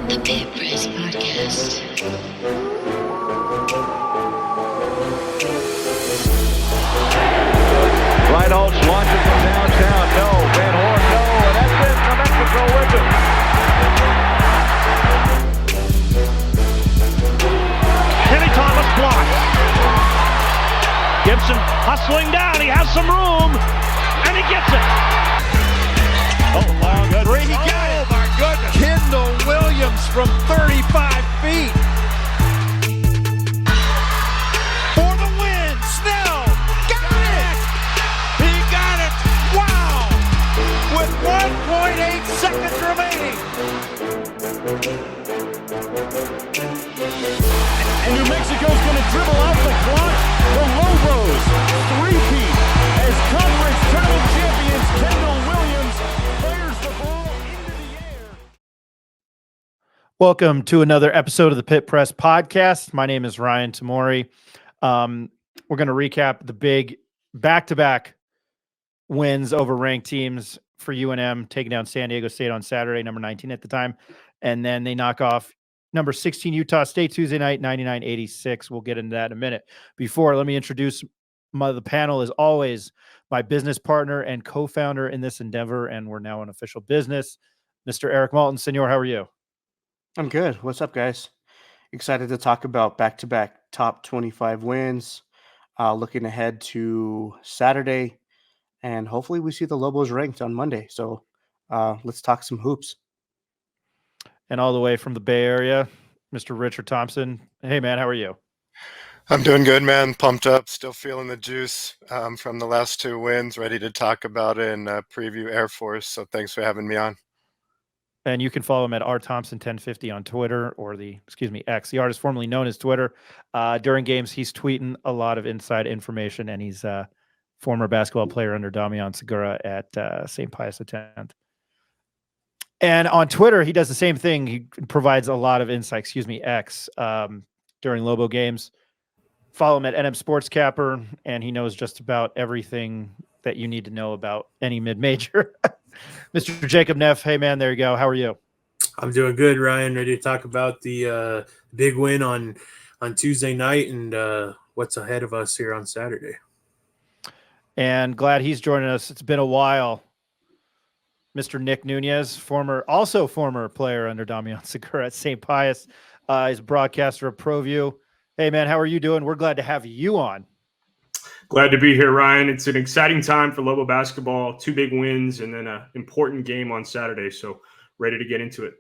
The Pit Press Podcast. Reinholz launches from downtown. No. Van Horn, no. And that's it. New Mexico wins it. Kenny Thomas blocks. Gibson hustling down. He has some room. And he gets it. Oh, long three. He got it. Oh, my goodness. Kendall Williams from 35 feet. For the win. Snell. Got it. He got it. Wow. With 1.8 seconds remaining. And New Mexico's going to dribble out the clock. The Lobos three-peat as conference tournament champions. Kendall Williams fires the ball into the air. Welcome to another episode of the Pit Press Podcast. My name is Ryan Tamori. We're going to recap the big back-to-back wins over ranked teams for UNM, taking down San Diego State on Saturday, number 19 at the time. And then they knock off number 16 Utah State Tuesday night, 99-86. We'll get into that in a minute. Before, let me introduce the panel, as always, my business partner and co-founder in this endeavor, and we're now an official business, Mr. Eric Malton. Senor, how are you? I'm good. What's up, guys? Excited to talk about back-to-back top 25 wins, looking ahead to Saturday, and hopefully we see the Lobos ranked on Monday. So let's talk some hoops. And all the way from the Bay Area, Mr. Richard Thompson. Hey, man, how are you? I'm doing good, man. Pumped up, still feeling the juice from the last two wins, ready to talk about it and preview Air Force. So thanks for having me on. And you can follow him at rthompson1050 on Twitter, or X, the artist formerly known as Twitter. During games, he's tweeting a lot of inside information, and he's a former basketball player under Damian Segura at St. Pius X. And on Twitter, he does the same thing. He provides a lot of insight, X, during Lobo games. Follow him at NM Sports Capper, and he knows just about everything that you need to know about any mid-major. Mr. Jacob Neff, hey, man, there you go. How are you? I'm doing good, Ryan. Ready to talk about the big win on Tuesday night and what's ahead of us here on Saturday. And glad he's joining us. It's been a while. Mr. Nick Nunez, former player under Damian Segura at St. Pius. He's a broadcaster of ProView. Hey, man, how are you doing? We're glad to have you on. Glad to be here, Ryan. It's an exciting time for Lobo basketball. Two big wins and then an important game on Saturday. So ready to get into it.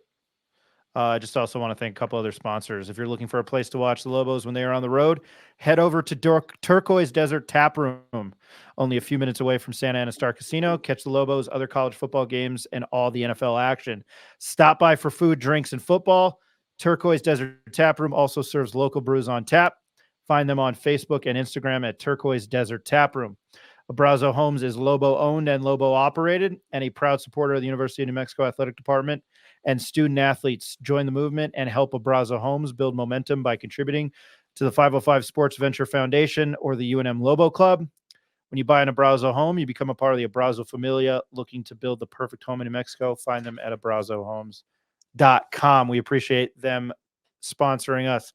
I just also want to thank a couple other sponsors. If you're looking for a place to watch the Lobos when they are on the road, head over to Turquoise Desert Tap Room, only a few minutes away from Santa Ana Star Casino. Catch the Lobos, other college football games, and all the NFL action. Stop by for food, drinks, and football. Turquoise Desert Tap Room also serves local brews on tap. Find them on Facebook and Instagram at Turquoise Desert Tap Room. Abrazo Homes is Lobo-owned and Lobo-operated, and a proud supporter of the University of New Mexico Athletic Department and student-athletes. Join the movement and help Abrazo Homes build momentum by contributing to the 505 Sports Venture Foundation or the UNM Lobo Club. When you buy an Abrazo home, you become a part of the Abrazo Familia looking to build the perfect home in New Mexico. Find them at abrazohomes.com. We appreciate them sponsoring us.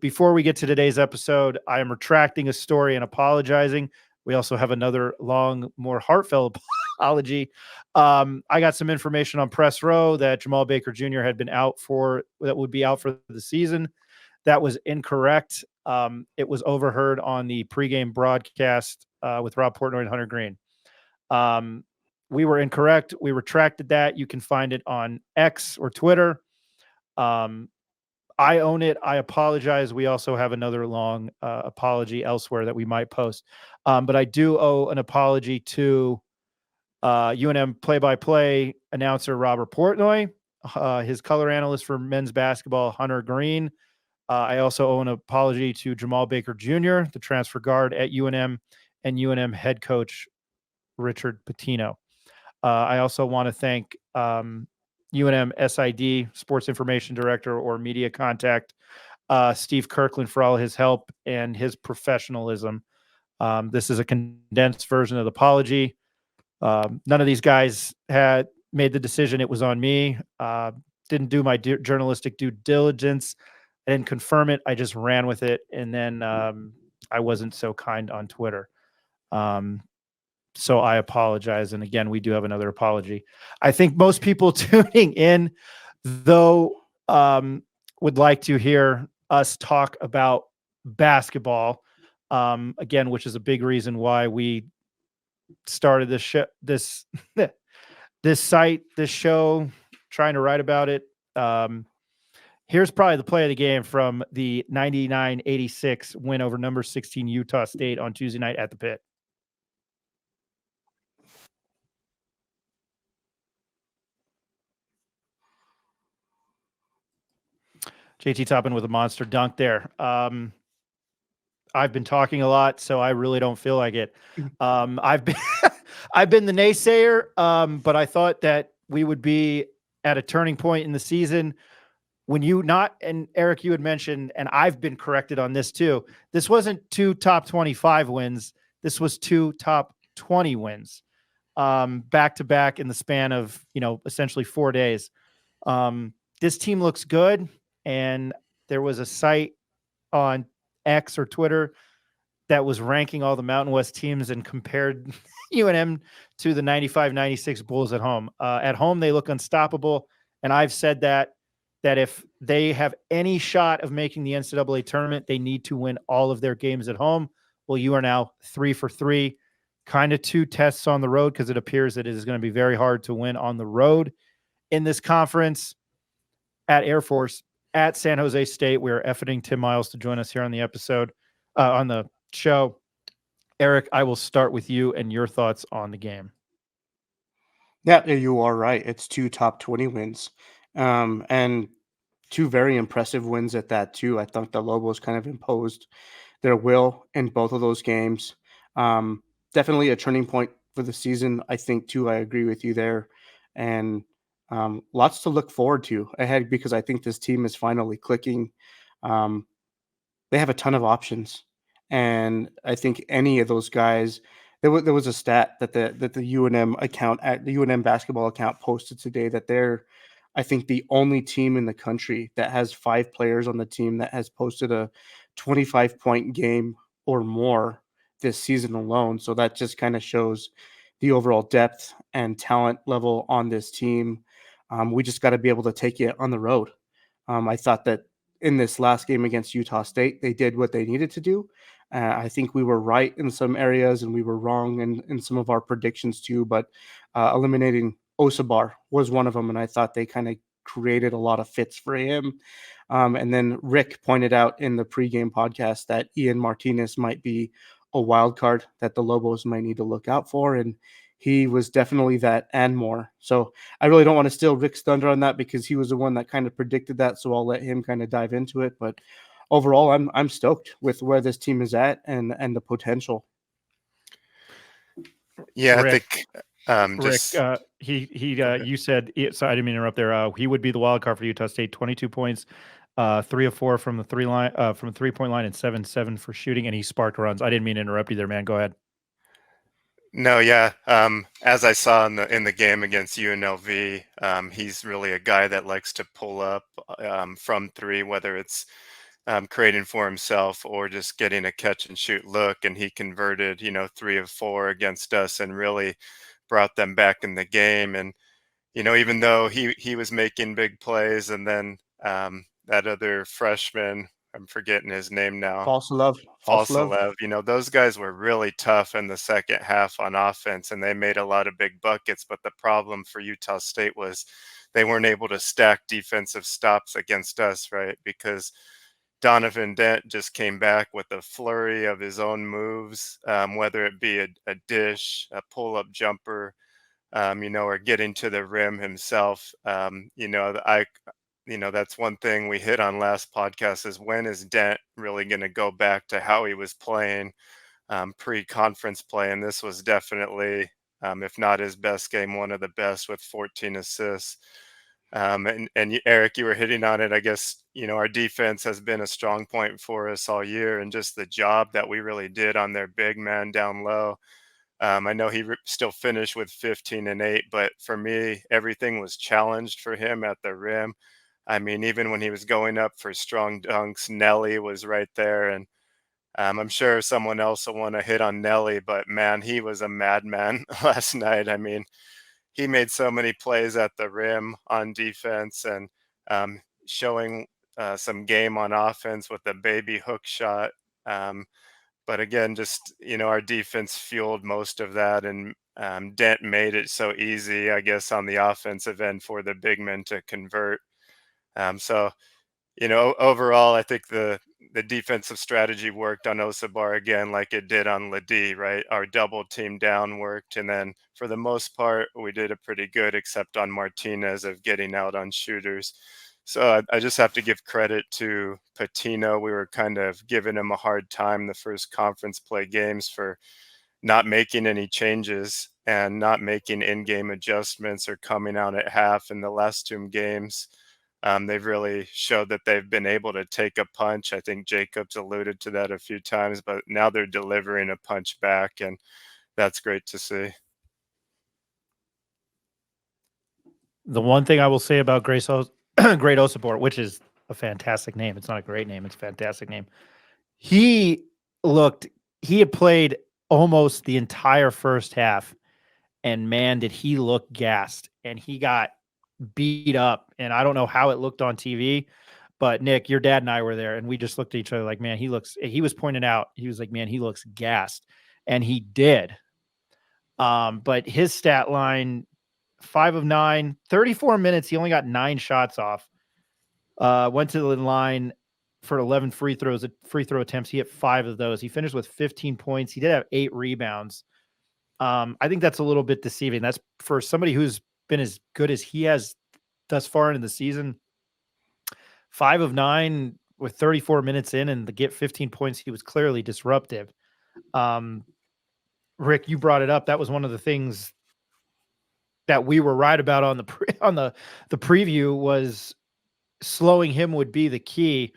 Before we get to today's episode, I am retracting a story and apologizing. We also have another long, more heartfelt apology. I got some information on Press Row that Jamal Baker Jr. would be out for the season. That was incorrect. It was overheard on the pregame broadcast with Rob Portnoy and Hunter Green. We were incorrect. We retracted that. You can find it on X or Twitter. I own it. I apologize. We also have another long apology elsewhere that we might post. But I do owe an apology to UNM play-by-play announcer Robert Portnoy, his color analyst for men's basketball, Hunter Green. I also owe an apology to Jamal Baker Jr., the transfer guard at UNM, and UNM head coach Richard Pitino. I also want to thank UNM SID, Sports Information Director or Media Contact, Steve Kirkland, for all his help and his professionalism. This is a condensed version of the apology. None of these guys had made the decision. It was on me. didn't do my journalistic due diligence. I didn't confirm it. I just ran with it, and then I wasn't so kind on Twitter. So I apologize. And again, we do have another apology. I think most people tuning in, though, would like to hear us talk about basketball. Again, which is a big reason why we started this site, this show, trying to write about it. Here's probably the play of the game from the 99-86 win over number 16 Utah State on Tuesday night at the Pit. JT Toppin with a monster dunk there. I've been talking a lot, so I really don't feel like it. I've been I've been the naysayer, but I thought that we would be at a turning point in the season when and Eric, you had mentioned, and I've been corrected on this too. This wasn't 2 top 25 wins. This was 2 top 20 wins, back to back in the span of, essentially 4 days. This team looks good. And there was a site on X or Twitter that was ranking all the Mountain West teams and compared UNM to the 95-96 Bulls at home. At home, they look unstoppable. And I've said that if they have any shot of making the NCAA tournament, they need to win all of their games at home. Well, you are now 3 for 3, kind of 2 tests on the road, because it appears that it is going to be very hard to win on the road in this conference. At Air Force, at San Jose State. We're efforting Tim Miles to join us here on the episode, on the show. Eric, I will start with you and your thoughts on the game. Yeah, you are right. It's 2 top 20 wins, and 2 very impressive wins at that too. I thought the Lobos kind of imposed their will in both of those games. Definitely a turning point for the season, I think too. I agree with you there, and lots to look forward to ahead, because I think this team is finally clicking. They have a ton of options, and I think any of those guys. There was a stat that the UNM account, at the UNM basketball account, posted today, that they're, I think, the only team in the country that has 5 players on the team that has posted a 25-point game or more this season alone. So that just kind of shows the overall depth and talent level on this team. We just got to be able to take it on the road. I thought that in this last game against Utah State, they did what they needed to do. I think we were right in some areas and we were wrong in some of our predictions too, but eliminating Osabar was one of them, and I thought they kind of created a lot of fits for him. And then Rick pointed out in the pregame podcast that Ian Martinez might be a wild card that the Lobos might need to look out for, and he was definitely that and more. So I really don't want to steal Rick's thunder on that, because he was the one that kind of predicted that, so I'll let him kind of dive into it. But overall, I'm stoked with where this team is at and the potential. Yeah, Rick, I think just Rick, you said, so I didn't mean to interrupt there. He would be the wild card for Utah State. 22 points, 3 of 4 from the 3-point line, and 7-7 for shooting, and he sparked runs. I didn't mean to interrupt you there, man. Go ahead. No, yeah. As I saw in the game against UNLV, he's really a guy that likes to pull up from 3, whether it's creating for himself or just getting a catch and shoot look. And he converted, 3 of 4 against us and really brought them back in the game. And even though he was making big plays, and then that other freshman, I'm forgetting his name now. False love. Those guys were really tough in the second half on offense, and they made a lot of big buckets. But the problem for Utah State was they weren't able to stack defensive stops against us, right? Because Donovan Dent just came back with a flurry of his own moves, whether it be a dish, a pull-up jumper, or getting to the rim himself. That's one thing we hit on last podcast, is when is Dent really going to go back to how he was playing pre-conference play? And this was definitely, if not his best game, one of the best, with 14 assists. And Eric, you were hitting on it. I guess, our defense has been a strong point for us all year, and just the job that we really did on their big man down low. I know he still finished with 15 and 8, but for me, everything was challenged for him at the rim. I mean, even when he was going up for strong dunks, Nelly was right there, and I'm sure someone else will want to hit on Nelly, but man, he was a madman last night. I mean, he made so many plays at the rim on defense and showing some game on offense with the baby hook shot. Um, but again, just our defense fueled most of that, and Dent made it so easy, I guess, on the offensive end for the big men to convert. So overall, I think the defensive strategy worked on Osabar again, like it did on Ladi, right? Our double team down worked, and then for the most part, we did a pretty good, except on Martinez of getting out on shooters. So I just have to give credit to Patino. We were kind of giving him a hard time the first conference play games for not making any changes and not making in-game adjustments or coming out at half in the last two games. They've really showed that they've been able to take a punch. I think Jacobs alluded to that a few times, but now they're delivering a punch back, and that's great to see. The one thing I will say about Great Osaport, which is a fantastic name. It's not a great name. It's a fantastic name. He had played almost the entire first half, and man, did he look gassed, and he got beat up. And I don't know how it looked on TV, but Nick, your dad and I were there, and we just looked at each other like, man, he was pointed out. He was like, man, he looks gassed. And he did. But his stat line, 5 of 9, 34 minutes. He only got 9 shots off. Went to the line for 11 free throw attempts. He hit 5 of those. He finished with 15 points. He did have 8 rebounds. I think that's a little bit deceiving. That's for somebody who's been as good as he has thus far in the season. 5 of 9 with 34 minutes in, and to get 15 points, he was clearly disruptive. Rick, you brought it up. That was one of the things that we were right about on the preview, was slowing him would be the key.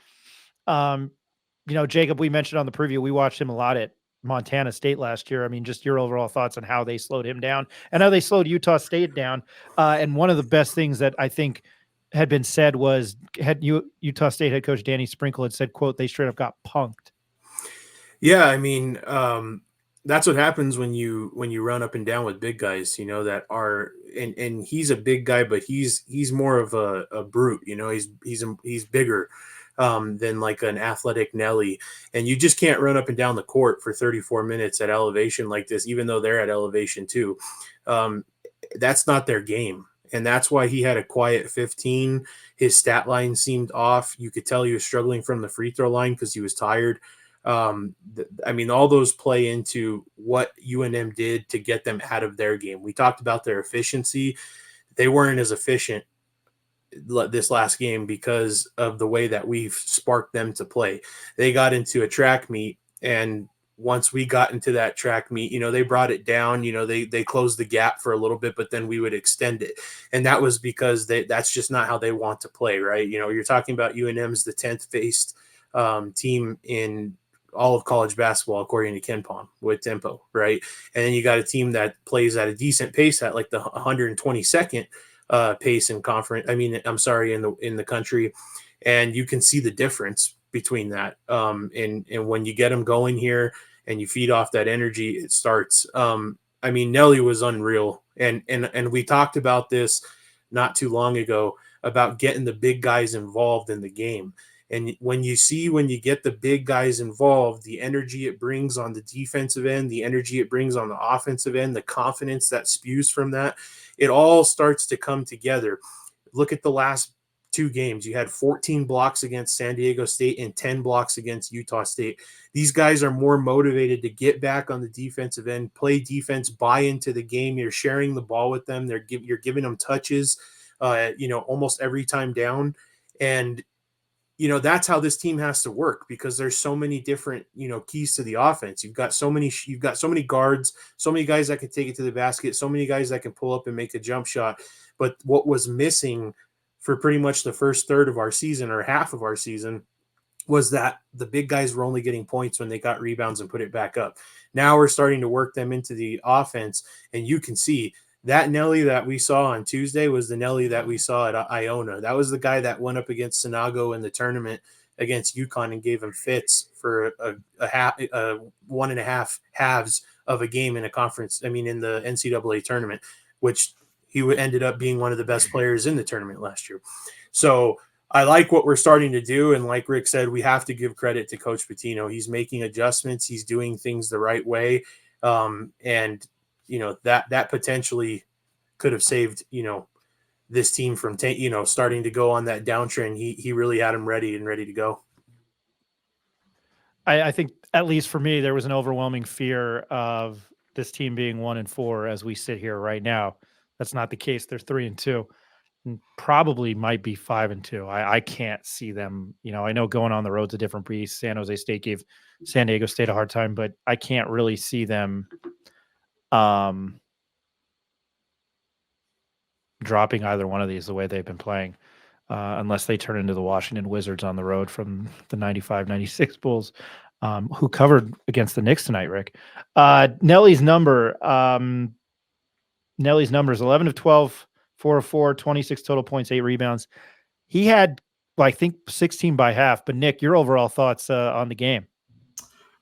Jacob, we mentioned on the preview, we watched him a lot at Montana State last year. I mean, just your overall thoughts on how they slowed him down and how they slowed Utah State down. And one of the best things that I think had been said was Utah State head coach Danny Sprinkle had said, quote, they straight up got punked. Yeah, I mean, that's what happens when you run up and down with big guys, that are, and he's a big guy, but he's more of a brute, he's bigger than like an athletic Nelly, and you just can't run up and down the court for 34 minutes at elevation like this, even though they're at elevation too. That's not their game. And that's why he had a quiet 15. His stat line seemed off. You could tell he was struggling from the free throw line because he was tired. I mean, all those play into what UNM did to get them out of their game. We talked about their efficiency. They weren't as efficient this last game because of the way that we've sparked them to play. They got into a track meet, and once we got into that track meet, they brought it down, they closed the gap for a little bit, but then we would extend it. And that was because that's just not how they want to play, right? You're talking about UNM's the 10th faced team in all of college basketball, according to Ken Pom, with tempo, right? And then you got a team that plays at a decent pace at like the 122nd pace in conference. I mean, I'm sorry, in the country. And you can see the difference between that. And when you get them going here and you feed off that energy, it starts. I mean, Nelly was unreal. And we talked about this not too long ago about getting the big guys involved in the game. And when you get the big guys involved, the energy it brings on the defensive end, the energy it brings on the offensive end, the confidence that spews from that, it all starts to come together. Look at the last 2 games. You had 14 blocks against San Diego State and 10 blocks against Utah State. These guys are more motivated to get back on the defensive end, play defense, buy into the game. You're sharing the ball with them. You're giving them touches, almost every time down. And that's how this team has to work, because there's so many different, keys to the offense. You've got so many guards, so many guys that can take it to the basket, so many guys that can pull up and make a jump shot. But what was missing for pretty much the first third of our season, or half of our season, was that the big guys were only getting points when they got rebounds and put it back up. Now we're starting to work them into the offense, and you can see that Nelly that we saw on Tuesday was the Nelly that we saw at Iona. That was the guy that went up against Sinago in the tournament against UConn and gave him fits for a 1.5 halves of a game in a conference. I mean, in the NCAA tournament, which he ended up being one of the best players in the tournament last year. So I like what we're starting to do. And like Rick said, we have to give credit to Coach Pitino. He's making adjustments. He's doing things the right way. And, that potentially could have saved, this team from, starting to go on that downtrend. He really had them ready to go. I think, at least for me, there was an overwhelming fear of this team being 1-4 as we sit here right now. That's not the case. They're 3-2. And probably might be 5-2. I can't see them. I know going on the road's a different beast. San Jose State gave San Diego State a hard time, but I can't really see them dropping either one of these the way they've been playing, unless they turn into the Washington Wizards on the road from the 95-96 Bulls, who covered against the Knicks tonight, Rick. Nelly's number is 11 of 12, 4 of 4, 26 total points, 8 rebounds. He had, I think, 16 by half. But Nick, your overall thoughts on the game?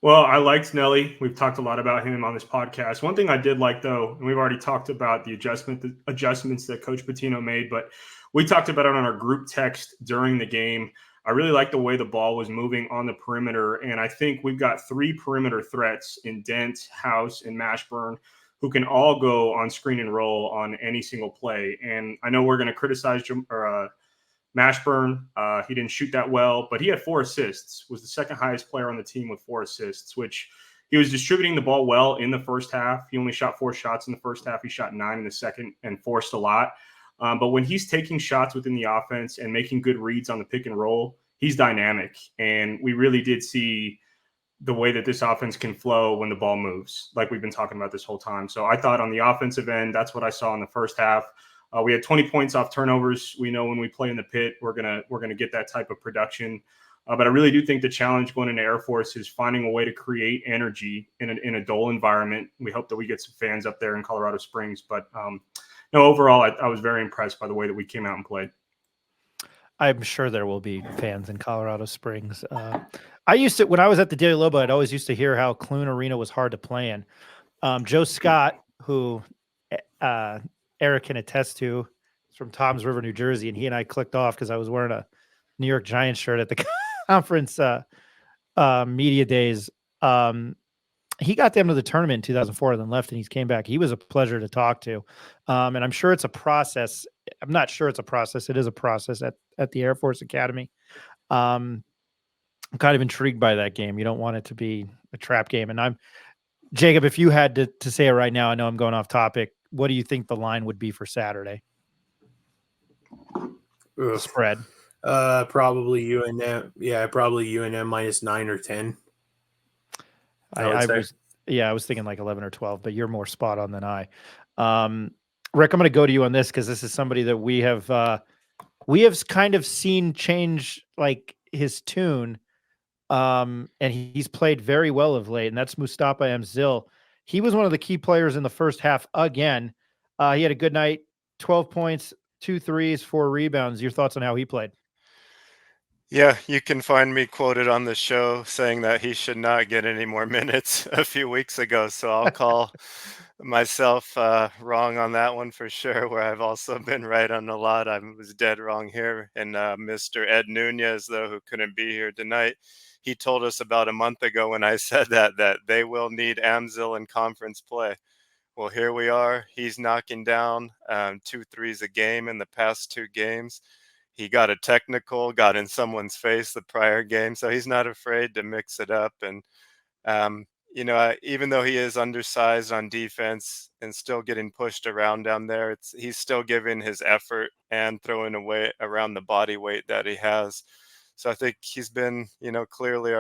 Well, I liked Nelly. We've talked a lot about him on this podcast. One thing I did like, though, and we've already talked about the adjustments that Coach Pitino made, but we talked about it on our group text during the game. I really like the way the ball was moving on the perimeter, and I think we've got 3 perimeter threats in Dent, House, and Mashburn, who can all go on screen and roll on any single play. And I know we're going to criticize Mashburn. He didn't shoot that well, but he had 4 assists, was the second highest player on the team with 4 assists, which he was distributing the ball well in the first half. He only shot 4 shots in the first half. He shot 9 in the second and forced a lot. But when he's taking shots within the offense and making good reads on the pick and roll, he's dynamic. And we really did see the way that this offense can flow when the ball moves, like we've been talking about this whole time. So I thought on the offensive end, that's what I saw in the first half. We had 20 points off turnovers. We know when we play in the pit, we're gonna get that type of production. But I really do think the challenge going into Air Force is finding a way to create energy in a dull environment. We hope that we get some fans up there in Colorado Springs. But no, overall, I was very impressed by the way that we came out and played. I'm sure there will be fans in Colorado Springs. When I was at the Daily Lobo, I'd always used to hear how Clune Arena was hard to play in. Joe Scott, who Eric can attest to, is from Toms River, New Jersey, and he and I clicked off because I was wearing a New York Giants shirt at the conference media days. He got them to the tournament in 2004 and then left, and he's came back. He was a pleasure to talk to. And I'm sure it's a process. I'm not sure it's a process. It is a process at the Air Force Academy. I'm kind of intrigued by that game. You don't want it to be a trap game. And Jacob, if you had to say it right now, I know I'm going off topic. What do you think the line would be for Saturday? Spread. Probably UNM. Yeah, probably UNM -9 or 10. I was thinking like 11 or 12, but you're more spot on than I. Rick, I'm going to go to you on this because this is somebody that we have kind of seen change like his tune, and he's played very well of late, and that's Mustafa Mzil. He was one of the key players in the first half again. He had a good night, 12 points, 2 threes, 4 rebounds. Your thoughts on how he played? Yeah, you can find me quoted on the show saying that he should not get any more minutes a few weeks ago. So I'll call myself wrong on that one for sure, where I've also been right on a lot. I was dead wrong here. And Mr. Ed Nunez, though, who couldn't be here tonight, he told us about a month ago when I said that they will need Amzil in conference play. Well, here we are. He's knocking down 2 threes a game in the past 2 games. He got a technical, got in someone's face the prior game, so he's not afraid to mix it up. And, even though he is undersized on defense and still getting pushed around down there, he's still giving his effort and throwing away around the body weight that he has. So I think he's been, clearly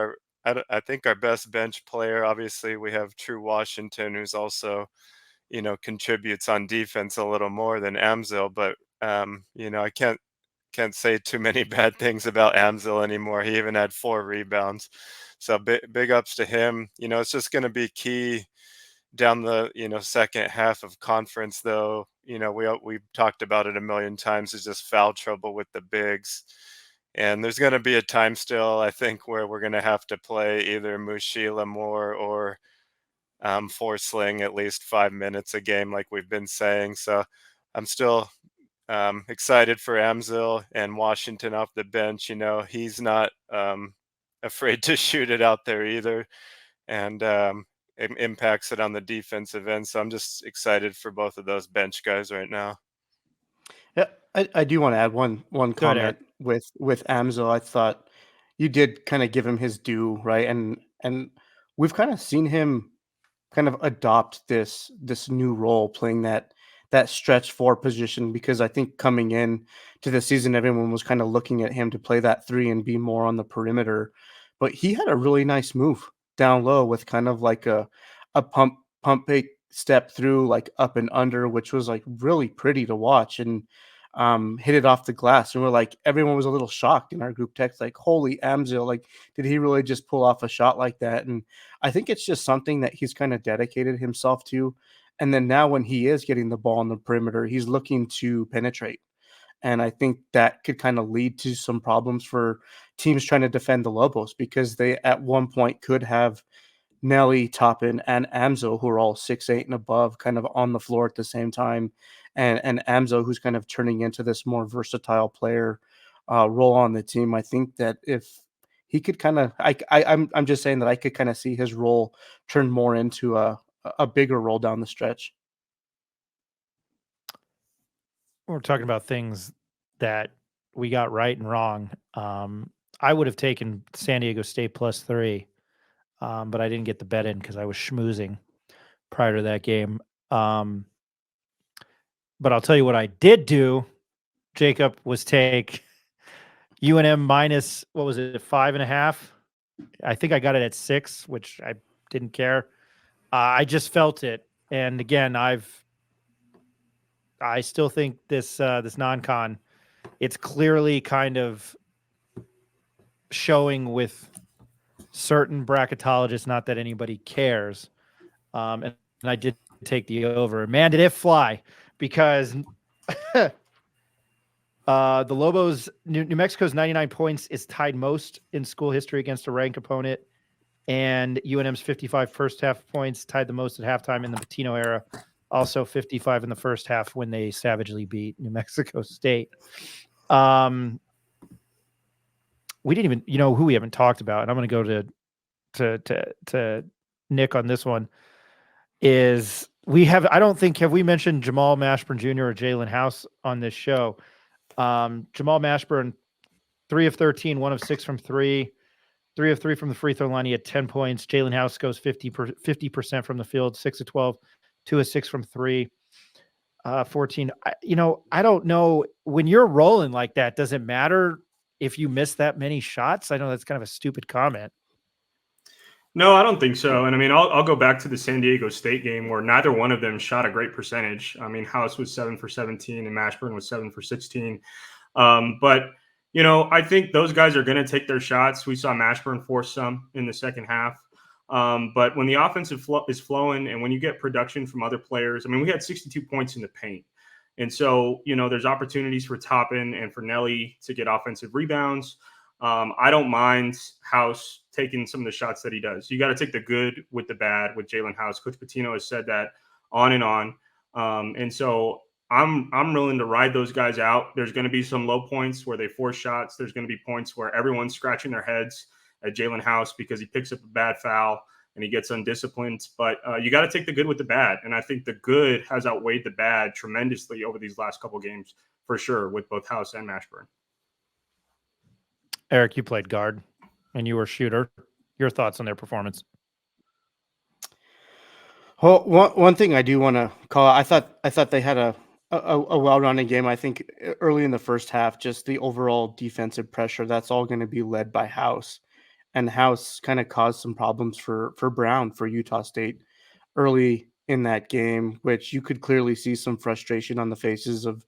I think our best bench player. Obviously, we have True Washington, who's also, contributes on defense a little more than Amzil, but, I can't say too many bad things about Amzil anymore. He even had 4 rebounds. So big ups to him. It's just going to be key down the second half of conference, though. We've talked about it a million times. Is just foul trouble with the bigs. And there's going to be a time still, I think, where we're going to have to play either Mushila more or Forsling at least 5 minutes a game, like we've been saying. So I'm still excited for Amzil and Washington off the bench. He's not afraid to shoot it out there either, and it impacts it on the defensive end. So I'm just excited for both of those bench guys right now. Yeah, I do want to add one Go ahead, comment with Amzil. I thought you did kind of give him his due, right? And we've kind of seen him kind of adopt this new role, playing that stretch 4 position, because I think coming in to the season, everyone was kind of looking at him to play that 3 and be more on the perimeter. But he had a really nice move down low with kind of like a pump fake step through, like up and under, which was like really pretty to watch, and hit it off the glass. And everyone was a little shocked in our group text, like, holy Amzil, like, did he really just pull off a shot like that? And I think it's just something that he's kind of dedicated himself to. And then now when he is getting the ball on the perimeter, he's looking to penetrate. And I think that could kind of lead to some problems for teams trying to defend the Lobos, because they at one point could have Nelly, Toppin, and Amzo, who are all 6'8" and above, kind of on the floor at the same time. And Amzo, who's kind of turning into this more versatile player role on the team. I think that if he could kind of, I'm just saying that I could kind of see his role turn more into a bigger role down the stretch. We're talking about things that we got right and wrong. I would have taken San Diego State +3, but I didn't get the bet in because I was schmoozing prior to that game. But I'll tell you what I did do, Jacob, was take UNM minus, what was it, 5.5? I think I got it at 6, which I didn't care. I just felt it. And again, I still think this non-con, it's clearly kind of showing with certain bracketologists, not that anybody cares. And I did take the over. Man, did it fly, because the Lobos, New Mexico's 99 points is tied most in school history against a ranked opponent. And UNM's 55 first half points tied the most at halftime in the Patino era. Also 55 in the first half when they savagely beat New Mexico State. We didn't even, who we haven't talked about, and I'm going to go to Nick on this one, is I don't think, have we mentioned Jamal Mashburn Jr. or Jalen House on this show? Jamal Mashburn, 3 of 13, 1 of 6 from 3, 3 of 3 from the free throw line. He had 10 points. Jalen House goes 50% from the field, 6 of 12, 2 of 6 from 3, 14. I don't know, when you're rolling like that, does it matter if you miss that many shots? I know that's kind of a stupid comment. No, I don't think so. And I mean, I'll go back to the San Diego State game where neither one of them shot a great percentage. I mean, House was 7 for 17 and Mashburn was 7 for 16. But I think those guys are going to take their shots. We saw Mashburn force some in the second half. But when the offensive is flowing and when you get production from other players, I mean, we had 62 points in the paint. And so, there's opportunities for Toppin and for Nelly to get offensive rebounds. I don't mind House taking some of the shots that he does. You got to take the good with the bad with Jalen House. Coach Pitino has said that on and on. And so I'm willing to ride those guys out. There's going to be some low points where they force shots. There's going to be points where everyone's scratching their heads at Jalen House because he picks up a bad foul and he gets undisciplined. But you got to take the good with the bad. And I think the good has outweighed the bad tremendously over these last couple games, for sure, with both House and Mashburn. Eric, you played guard and you were shooter. Your thoughts on their performance? Well, one thing I do want to call out, I thought they had a well-rounded game. I think early in the first half, just the overall defensive pressure, that's all going to be led by House. And House kind of caused some problems for Brown, for Utah State early in that game, which you could clearly see some frustration on the faces of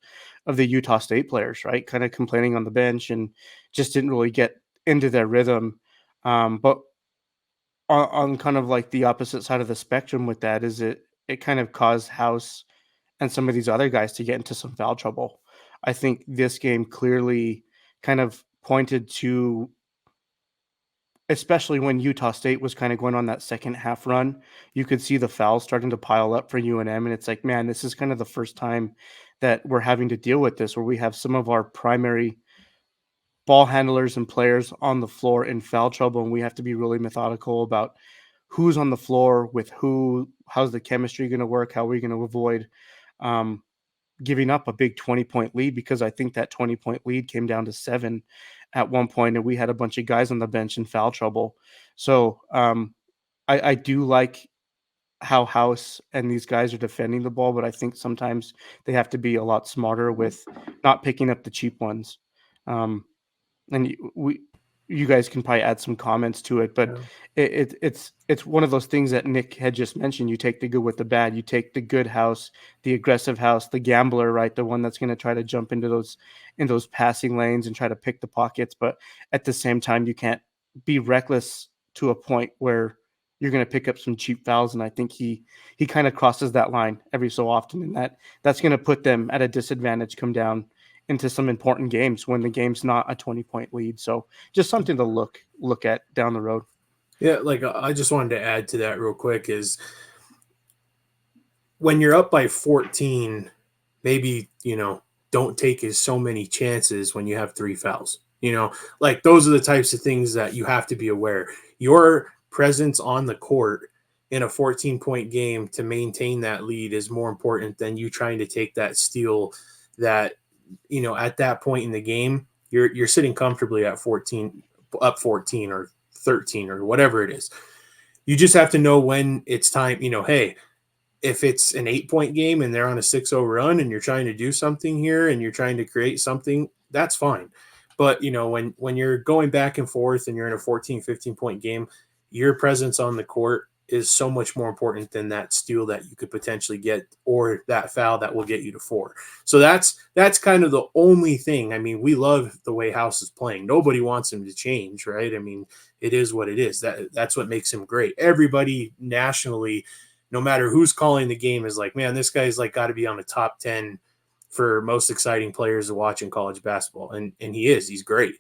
the Utah State players, right? Kind of complaining on the bench and just didn't really get into their rhythm. But on kind of like the opposite side of the spectrum with that is it kind of caused House and some of these other guys to get into some foul trouble. I think this game clearly kind of pointed to, especially when Utah State was kind of going on that second half run, you could see the fouls starting to pile up for UNM. And it's like, man, this is kind of the first time that we're having to deal with this, where we have some of our primary ball handlers and players on the floor in foul trouble. And we have to be really methodical about who's on the floor with who, how's the chemistry going to work, how are we going to avoid giving up a big 20-point lead, because I think that 20-point lead came down to 7 at one point, and we had a bunch of guys on the bench in foul trouble. So I do like how House and these guys are defending the ball, but I think sometimes they have to be a lot smarter with not picking up the cheap ones. And you guys can probably add some comments to it, but it's one of those things that Nick had just mentioned. You take the good with the bad. You take the good House, the aggressive House, the gambler, right? The one that's going to try to jump into those passing lanes and try to pick the pockets. But at the same time, you can't be reckless to a point where you're going to pick up some cheap fouls. And I think he kind of crosses that line every so often, and that's going to put them at a disadvantage come down into some important games when the game's not a 20-point lead. So just something to look at down the road. Yeah, like I just wanted to add to that real quick is when you're up by 14, maybe, don't take so many chances when you have 3 fouls. Like those are the types of things that you have to be aware. Your presence on the court in a 14-point game to maintain that lead is more important than you trying to take that steal that, at that point in the game, you're sitting comfortably at 14, up 14 or 13 or whatever it is. You just have to know when it's time, hey, if it's an 8-point game and they're on a 6-0 run and you're trying to do something here and you're trying to create something, that's fine. But, when you're going back and forth and you're in a 14, 15-point game, your presence on the court is so much more important than that steal that you could potentially get or that foul that will get you to 4. So that's kind of the only thing. I mean, we love the way House is playing. Nobody wants him to change, right? I mean, it is what it is. That's what makes him great. Everybody nationally, no matter who's calling the game, is like, man, this guy's like got to be on the top 10 for most exciting players to watch in college basketball. And he is. He's great.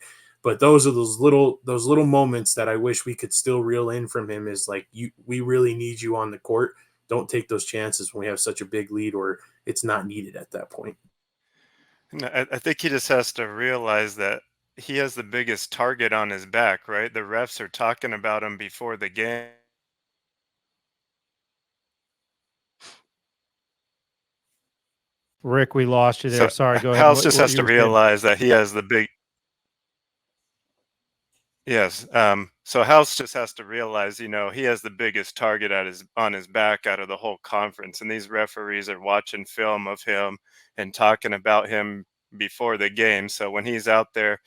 But those are those little moments that I wish we could still reel in from him is like, we really need you on the court. Don't take those chances when we have such a big lead or it's not needed at that point. I think he just has to realize that he has the biggest target on his back, right? The refs are talking about him before the game. Rick, we lost you there. So Sorry, go ahead. House just has you to were saying. realize that he has the big. Yes. So House just has to realize, he has the biggest target on his back out of the whole conference, and these referees are watching film of him and talking about him before the game. So when he's out there,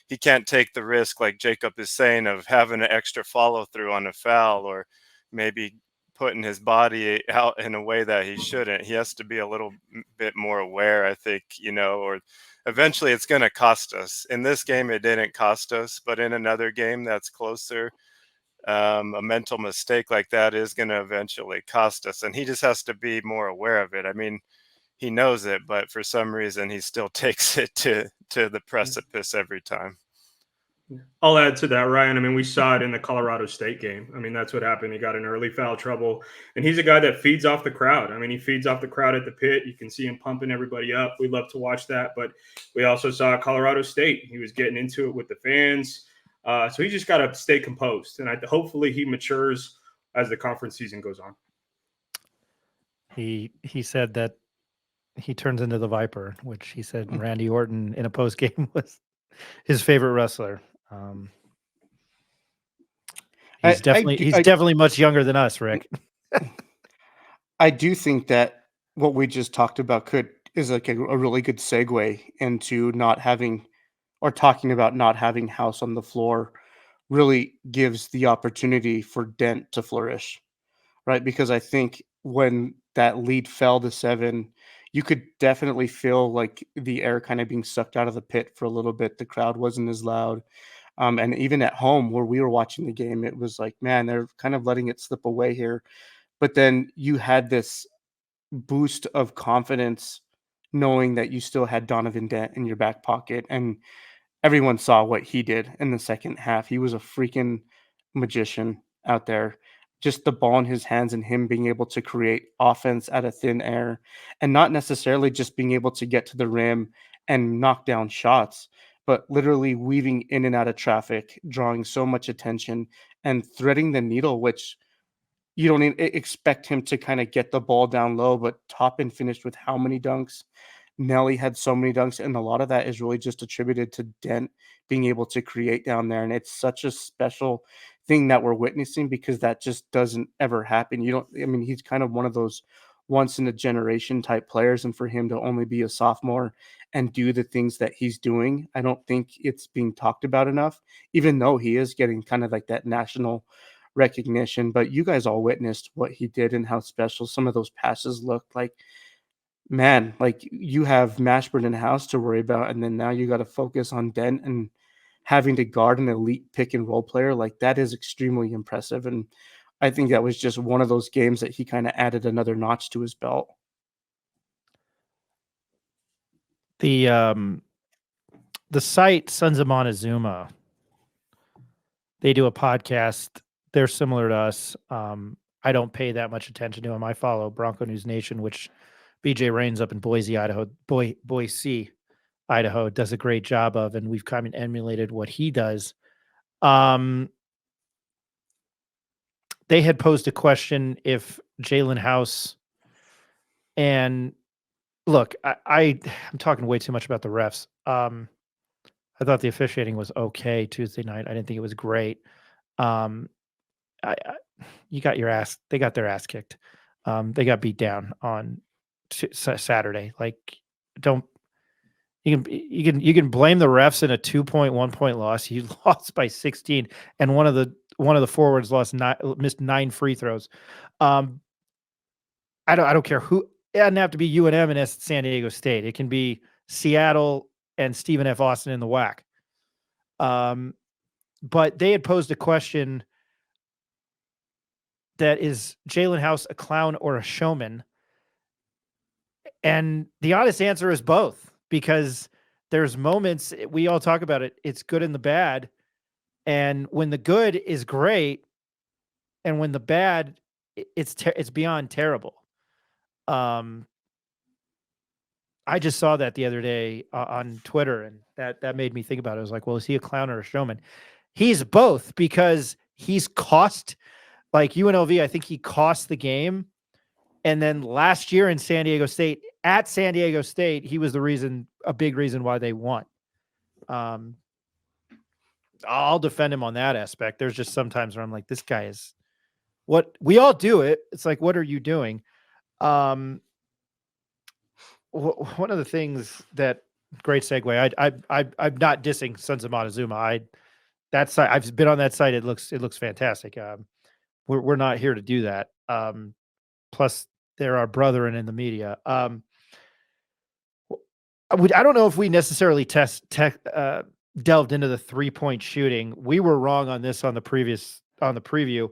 he can't take the risk, like Jacob is saying, of having an extra follow through on a foul or maybe putting his body out in a way that he shouldn't. He has to be a little bit more aware, I think, or eventually it's going to cost us. In this game, it didn't cost us, but in another game that's closer, a mental mistake like that is going to eventually cost us. And he just has to be more aware of it. I mean, he knows it, but for some reason he still takes it to the precipice every time. I'll add to that, Ryan. I mean, we saw it in the Colorado State game. I mean, that's what happened. He got in early foul trouble, and he's a guy that feeds off the crowd. I mean, he feeds off the crowd at the pit. You can see him pumping everybody up. We love to watch that, but we also saw Colorado State. He was getting into it with the fans. So he just got to stay composed, and hopefully he matures as the conference season goes on. He said that he turns into the Viper, which he said Randy Orton in a post game was his favorite wrestler. He's definitely much younger than us, Rick. I do think that what we just talked about is like a really good segue into talking about not having House on the floor really gives the opportunity for Dent to flourish, right? Because I think when that lead fell to 7, you could definitely feel like the air kind of being sucked out of the pit for a little bit. The crowd wasn't as loud. And even at home where we were watching the game, it was like, man, they're kind of letting it slip away here. But then you had this boost of confidence knowing that you still had Donovan Dent in your back pocket. And everyone saw what he did in the second half. He was a freaking magician out there. Just the ball in his hands and him being able to create offense out of thin air and not necessarily just being able to get to the rim and knock down shots, but literally weaving in and out of traffic, drawing so much attention and threading the needle, which you don't expect him to kind of get the ball down low, but Toppin finished with how many dunks? Nelly had so many dunks, and a lot of that is really just attributed to Dent being able to create down there. And it's such a special thing that we're witnessing because that just doesn't ever happen. You don't, I mean, he's kind of one of those once in a generation type players. And for him to only be a sophomore and do the things that he's doing, I don't think it's being talked about enough, even though he is getting kind of like that national recognition. But you guys all witnessed what he did and how special some of those passes looked like. Man, like you have Mashburn in house to worry about, and then now you got to focus on Dent and having to guard an elite pick and roll player. Like that is extremely impressive. And I think that was just one of those games that he kind of added another notch to his belt. The site Sons of Montezuma, they do a podcast. They're similar to us. I don't pay that much attention to them. I follow Bronco News Nation, which BJ Rains up in Boise, Idaho, Idaho, does a great job of, and we've kind of emulated what he does. They had posed a question if Jalen House and look, I'm talking way too much about the refs. I thought the officiating was okay Tuesday night. I didn't think it was great. You got your ass. They got their ass kicked. They got beat down on Saturday. Like, don't you can blame the refs in a 2.1 point loss. You lost by 16, and one of the forwards missed 9 free throws. I don't care who. It doesn't have to be UNM and San Diego State. It can be Seattle and Stephen F. Austin in the WAC. But they had posed a question that is Jalen House a clown or a showman? And the honest answer is both, because there's moments we all talk about it. It's good and the bad. And when the good is great and when the bad, it's beyond terrible. I just saw that the other day on Twitter, and that made me think about it. I was like, well, is he a clown or a showman? He's both, because he's cost, like UNLV, I think he cost the game. And then last year in San Diego State, at San Diego State, he was a big reason why they won. I'll defend him on that aspect. There's just sometimes where I'm like, this guy is what we all do it. It's like, what are you doing? One of the things that great segue. I'm not dissing Sons of Montezuma. That site, I've been on that site. It looks fantastic. We're not here to do that. Plus, there are brethren in the media. I don't know if we necessarily delved into the 3-point shooting. We were wrong on this on the preview.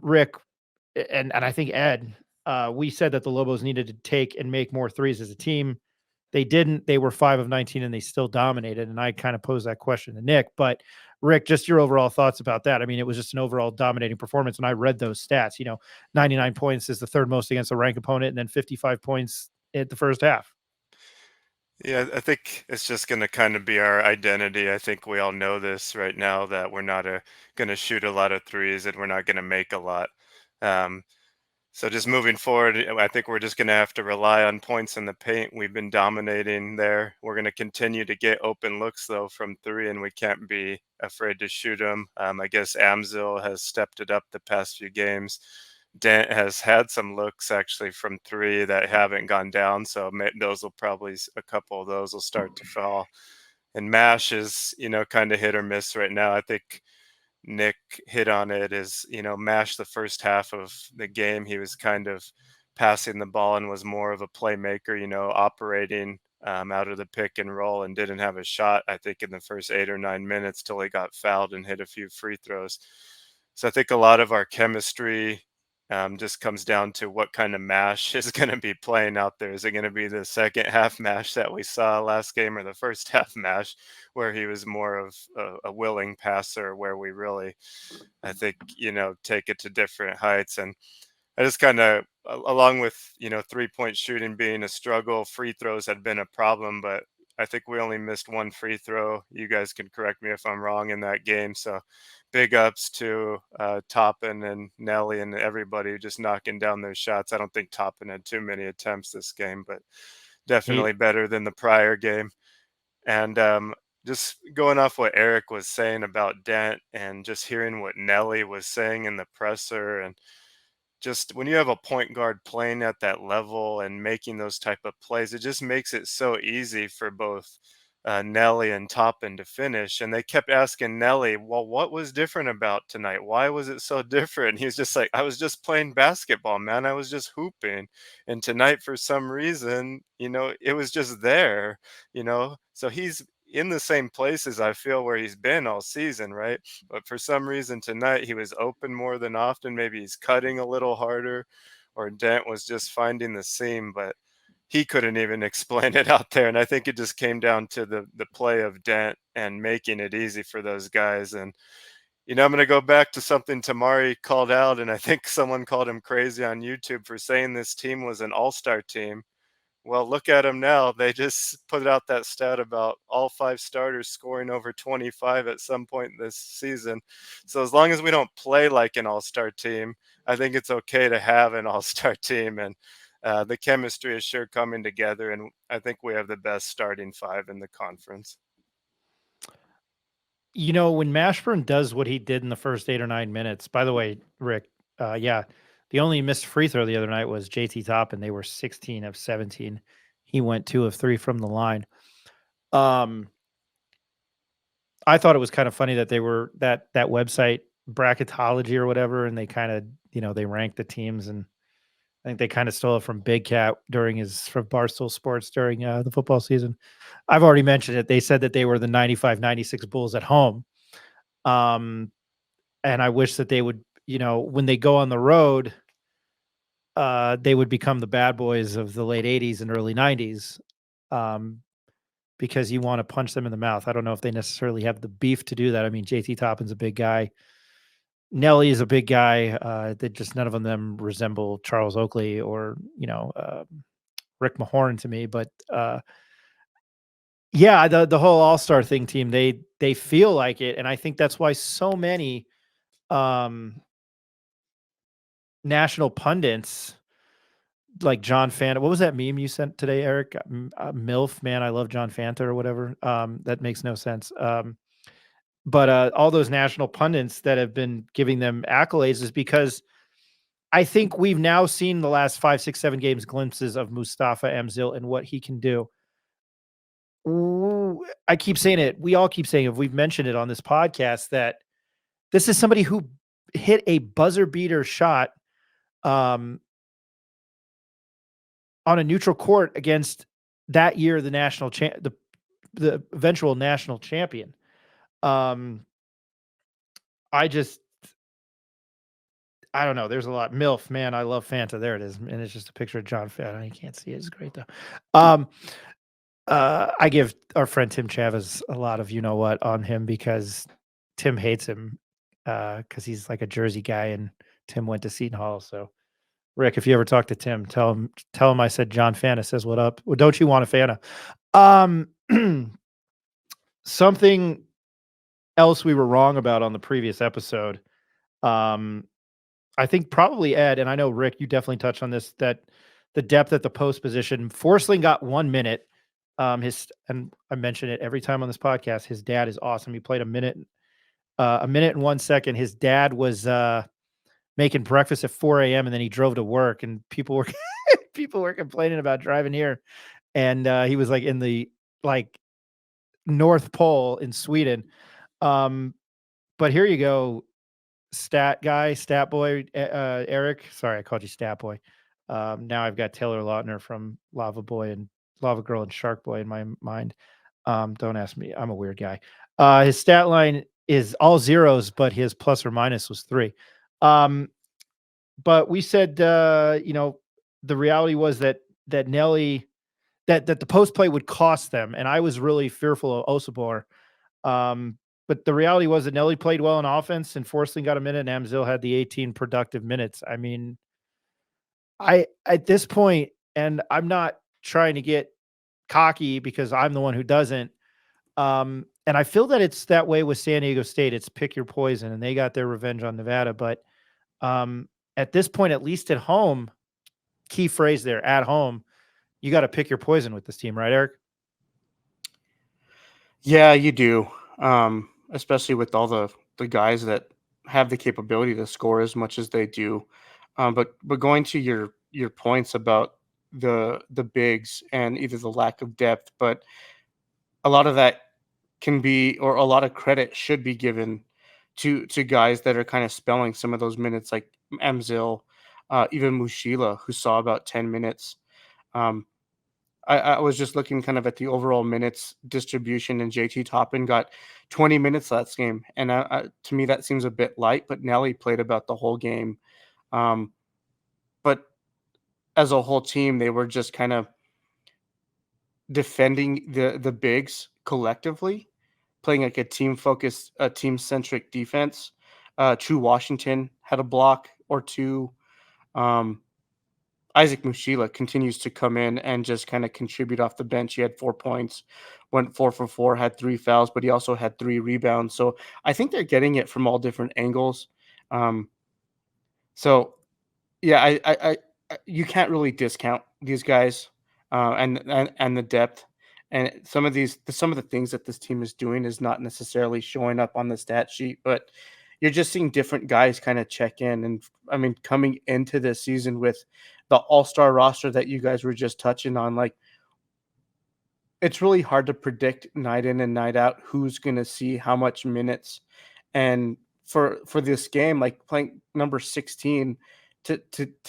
Rick and I think Ed, we said that the Lobos needed to take and make more threes as a team. They didn't. They were 5 of 19 and they still dominated. And I kind of posed that question to Nick. But Rick, just your overall thoughts about that. I mean, it was just an overall dominating performance. And I read those stats. 99 points is the third most against a ranked opponent, and then 55 points at the first half. Yeah, I think it's just going to kind of be our identity. I think we all know this right now, that we're not going to shoot a lot of threes and we're not going to make a lot. So just moving forward, I think we're just going to have to rely on points in the paint. We've been dominating there. We're going to continue to get open looks, though, from 3, and we can't be afraid to shoot them. I guess Amzil has stepped it up the past few games. Dent has had some looks actually from 3 that haven't gone down, so those will probably, a couple of those will start to fall. And Mash is, kind of hit or miss right now. I think Nick hit on it. Is Mash, the first half of the game, he was kind of passing the ball and was more of a playmaker, operating out of the pick and roll, and didn't have a shot, I think, in the first 8 or 9 minutes till he got fouled and hit a few free throws. So I think a lot of our chemistry just comes down to what kind of mash is going to be playing out there. Is it going to be the second half mash that we saw last game, or the first half mash where he was more of a willing passer, where we really, I think, take it to different heights? And I just kind of, along with, 3-point shooting being a struggle, free throws had been a problem, but I think we only missed one free throw. You guys can correct me if I'm wrong in that game. So big ups to Toppin and Nelly and everybody just knocking down their shots. I don't think Toppin had too many attempts this game, but definitely better than the prior game. And just going off what Eric was saying about Dent, and just hearing what Nelly was saying in the presser, and just when you have a point guard playing at that level and making those type of plays, it just makes it so easy for both Nelly and Toppin to finish. And they kept asking Nelly, well, what was different about tonight? Why was it so different? He's just like, I was just playing basketball, man. I was just hooping. And tonight, for some reason, it was just there, So he's in the same places, I feel, where he's been all season, right? But for some reason tonight he was open more than often. Maybe he's cutting a little harder, or Dent was just finding the seam, but he couldn't even explain it out there. And I think it just came down to the play of Dent and making it easy for those guys. And I'm going to go back to something Tamari called out, and I think someone called him crazy on YouTube for saying this team was an all-star team. Well, look at them now. They just put out that stat about all 5 starters scoring over 25 at some point this season. So as long as we don't play like an all-star team, I think it's okay to have an all-star team. And the chemistry is sure coming together, and I think we have the best starting 5 in the conference. When Mashburn does what he did in the first 8 or 9 minutes, by the way, Rick, the only missed free throw the other night was JT Toppin. They were 16 of 17. He went 2 of 3 from the line. I thought it was kind of funny that they were that website Bracketology or whatever, and they kind of, they ranked the teams, and I think they kind of stole it from Big Cat from Barstool Sports during the football season. I've already mentioned it. They said that they were the 95-96 Bulls at home. And I wish that they would, when they go on the road, they would become the bad boys of the late 80s and early 90s, because you want to punch them in the mouth. I don't know if they necessarily have the beef to do that. I mean, JT Toppin's a big guy. Nelly is a big guy. That just none of them resemble Charles Oakley or, Rick Mahorn to me. But the whole all-star thing team, they feel like it. And I think that's why so many national pundits like John Fanta. What was that meme you sent today, Eric? MILF, man, I love John Fanta or whatever. That makes no sense. But all those national pundits that have been giving them accolades is because I think we've now seen the last 5, 6, 7 games glimpses of Mustafa Emzil and what he can do. I keep saying it. We all keep saying it. We've mentioned it on this podcast that this is somebody who hit a buzzer beater shot on a neutral court against that year the national the eventual national champion. I don't know. There's a lot. MILF, man, I love Fanta. There it is. And it's just a picture of John Fanta. You can't see it. It's great though. I give our friend Tim Chavez a lot of on him, because Tim hates him because he's like a Jersey guy, and Tim went to Seton Hall. So Rick, if you ever talk to Tim, tell him I said John Fanta says what up. Well, don't you want a Fanta? Something else we were wrong about on the previous episode. I think probably Ed, and I know Rick, you definitely touched on this, that the depth at the post position. Forsling got 1 minute. And I mention it every time on this podcast. His dad is awesome. He played a minute and 1 second. His dad was making breakfast at 4 a.m. and then he drove to work, and people were complaining about driving here, and he was like in the North Pole in Sweden. But here you go, stat boy, Eric. Sorry, I called you stat boy. Now I've got Taylor Lautner from Lava Girl and Shark Boy in my mind. Don't ask me. I'm a weird guy. His stat line is all zeros, but his plus or minus was 3. But we said, the reality was that Nelly, that the post play would cost them, and I was really fearful of Osibor. But the reality was that Nelly played well in offense, and Forsling got a minute, and Amzil had the 18 productive minutes. I mean, at this point, and I'm not trying to get cocky because I'm the one who doesn't. And I feel that it's that way with San Diego State. It's pick your poison, and they got their revenge on Nevada. But at this point, at least at home, key phrase there, at home, you got to pick your poison with this team, right, Eric? Yeah, you do. Especially with all the guys that have the capability to score as much as they do. But going to your points about the bigs and either the lack of depth, but a lot of that can be, or a lot of credit should be given to guys that are kind of spelling some of those minutes, like Amzil, even Mushila, who saw about 10 minutes. Um, I was just looking kind of at the overall minutes distribution, and JT Toppin got 20 minutes last game. And to me, that seems a bit light, but Nelly played about the whole game. But as a whole team, they were just kind of defending the bigs collectively, playing like a team-focused, a team-centric defense. True Washington had a block or two. Isaac Mushila continues to come in and just kind of contribute off the bench. He had 4 points, went 4 for 4, had 3 fouls, but he also had 3 rebounds. So I think they're getting it from all different angles. So yeah, I you can't really discount these guys and the depth. And some of the things that this team is doing is not necessarily showing up on the stat sheet, but you're just seeing different guys kind of check in. And I mean, coming into this season with the all-star roster that you guys were just touching on, like, it's really hard to predict night in and night out who's going to see how much minutes. And for this game, like playing number 16, to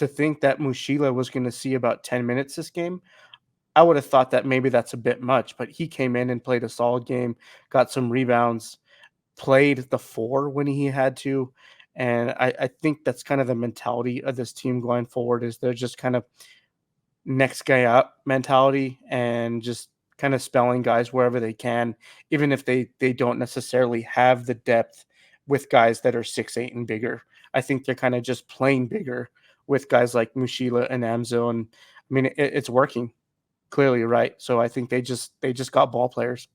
think that Mushila was going to see about 10 minutes this game, I would have thought that maybe that's a bit much, but he came in and played a solid game, got some rebounds, played the 4 when he had to. And I think that's kind of the mentality of this team going forward, is they're just kind of next guy up mentality and just kind of spelling guys wherever they can, even if they don't necessarily have the depth with guys that are 6'8" and bigger. I think they're kind of just playing bigger with guys like Mushila and Amzil. And I mean, it's working clearly, right? So I think they just got ball players.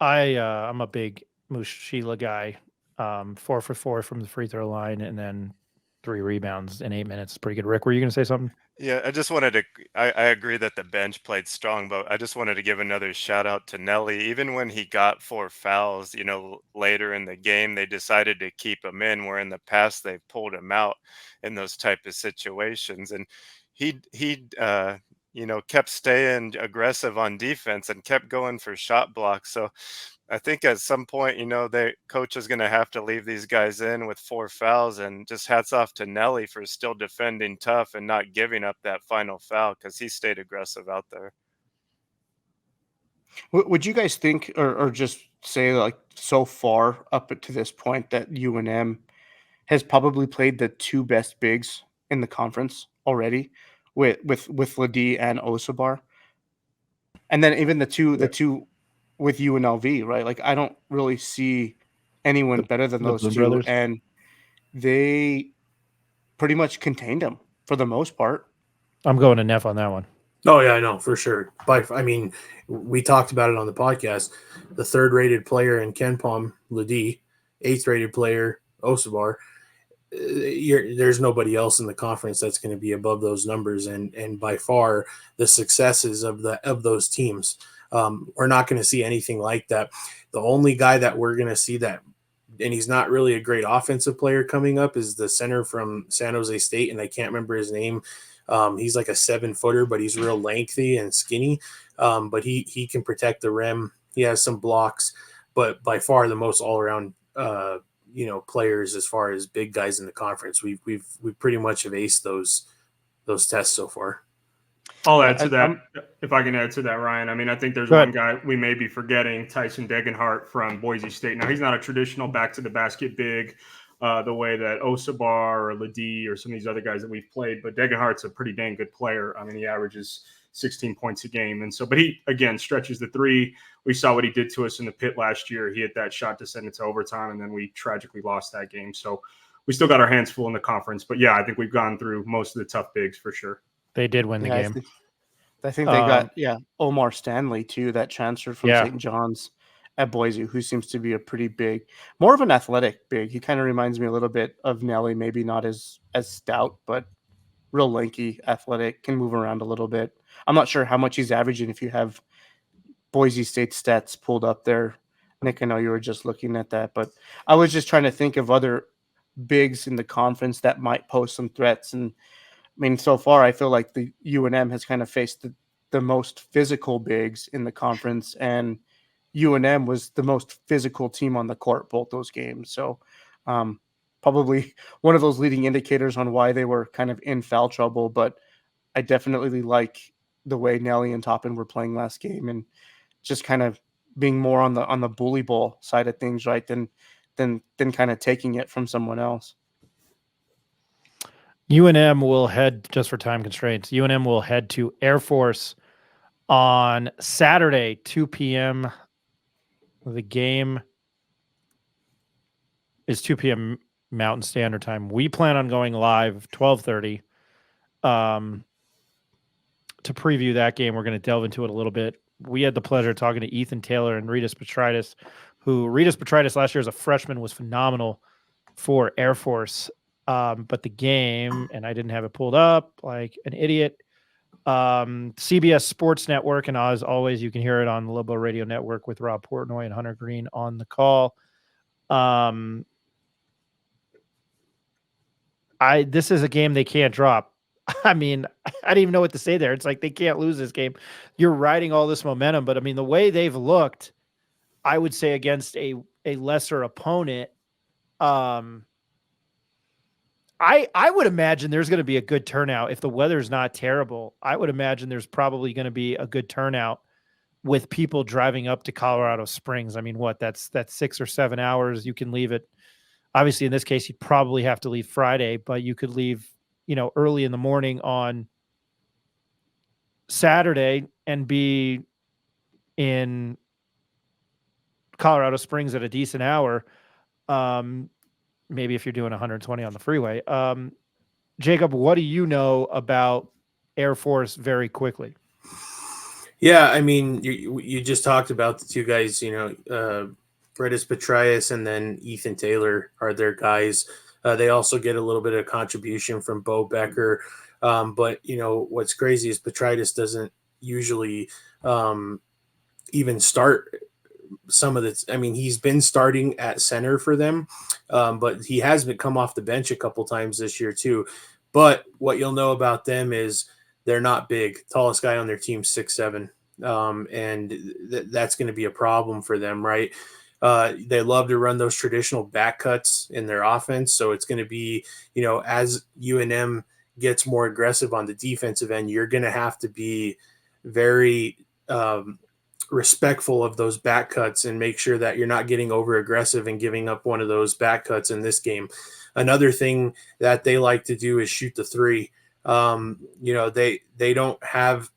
I'm a big Mushila guy. 4 for 4 from the free throw line, and then 3 rebounds in 8 minutes. Pretty good. Rick, were you going to say something? Yeah, I just wanted to. I agree that the bench played strong, but I just wanted to give another shout out to Nelly. Even when he got 4 fouls, later in the game, they decided to keep him in. Where in the past they pulled him out in those type of situations, and he kept staying aggressive on defense and kept going for shot blocks. So I think at some point, the coach is going to have to leave these guys in with 4 fouls, and just hats off to Nelly for still defending tough and not giving up that final foul, because he stayed aggressive out there. Would you guys think, or just say, like, so far up to this point, that UNM has probably played the 2 best bigs in the conference already, with Ladie and Osabar, and then even the two with UNLV, right? Like, I don't really see anyone better than those Blue two, Brothers. and they pretty much contained them for the most part. I'm going to Neff on that one. Oh yeah, I know for sure. I mean, we talked about it on the podcast. The 3rd-rated player in KenPom, Ladie, 8th-rated player Osabar. There's nobody else in the conference that's going to be above those numbers, and by far the successes of those teams. We're not going to see anything like that. The only guy that we're going to see that, and he's not really a great offensive player coming up, is the center from San Jose State, and I can't remember his name. He's like a 7-footer, but he's real lengthy and skinny. But he can protect the rim. He has some blocks, but by far the most all-around players as far as big guys in the conference. We pretty much have aced tests so far. I'll add to that, if I can add to that, Ryan. I mean, I think there's one guy we may be forgetting, Tyson Degenhart from Boise State. Now, he's not a traditional back-to-the-basket big the way that Osabar or Ladie or some of these other guys that we've played, but Degenhart's a pretty dang good player. I mean, he averages 16 points a game. And so, but he, again, stretches the three. We saw what he did to us in the pit last year. He hit that shot to send it to overtime, and then we tragically lost that game. So we still got our hands full in the conference. But, yeah, I think we've gone through most of the tough bigs for sure. They did win the game. I think they got Omar Stanley too, that transferred from St. John's at Boise, who seems to be a pretty big, more of an athletic big. He kind of reminds me a little bit of Nelly, maybe not as stout, but real lanky, athletic, can move around a little bit. I'm not sure how much he's averaging if you have Boise State stats pulled up there. Nick, I know you were just looking at that, but I was just trying to think of other bigs in the conference that might pose some threats. And I mean, so far, I feel like the UNM has kind of faced the most physical bigs in the conference, and UNM was the most physical team on the court both those games. So probably one of those leading indicators on why they were kind of in foul trouble. But I definitely like the way Nelly and Toppin were playing last game, and just kind of being more on the bully ball side of things, right? Than kind of taking it from someone else. UNM will head, just for time constraints, UNM will head to Air Force on Saturday, 2 p.m. The game is 2 p.m. Mountain Standard Time. We plan on going live 12:30 to preview that game. We're going to delve into it a little bit. We had the pleasure of talking to Ethan Taylor and Ritas Petritis, who Ritas Petritis last year as a freshman was phenomenal for Air Force. But the game, and I didn't have it pulled up like an idiot, CBS Sports Network, and as always, you can hear it on the Lobo Radio Network with Rob Portnoy and Hunter Green on the call. This is a game they can't drop. I mean, I don't even know what to say there. It's like they can't lose this game. You're riding all this momentum, but I mean, the way they've looked, I would say against a lesser opponent, I would imagine there's going to be a good turnout if the weather's not terrible. I would imagine there's probably going to be a good turnout with people driving up to Colorado Springs. I mean, that's 6 or 7 hours. You can leave it. Obviously, in this case, you'd probably have to leave Friday, but you could leave, early in the morning on Saturday and be in Colorado Springs at a decent hour. Maybe if you're doing 120 on the freeway. Jacob, what do you know about Air Force very quickly? Yeah, I mean, you just talked about the two guys, Ritas Petritis and then Ethan Taylor are their guys. They also get a little bit of contribution from Bo Becker. But, what's crazy is Petritis doesn't usually even start some of the, I mean, he's been starting at center for them, but he has come off the bench a couple times this year too. But what you'll know about them is they're not big. Tallest guy on their team 6'7", and that's going to be a problem for them, right? They love to run those traditional back cuts in their offense, so it's going to be, as UNM gets more aggressive on the defensive end, you're going to have to be very respectful of those back cuts and make sure that you're not getting over aggressive and giving up one of those back cuts in this game. Another thing that they like to do is shoot the three. They don't have,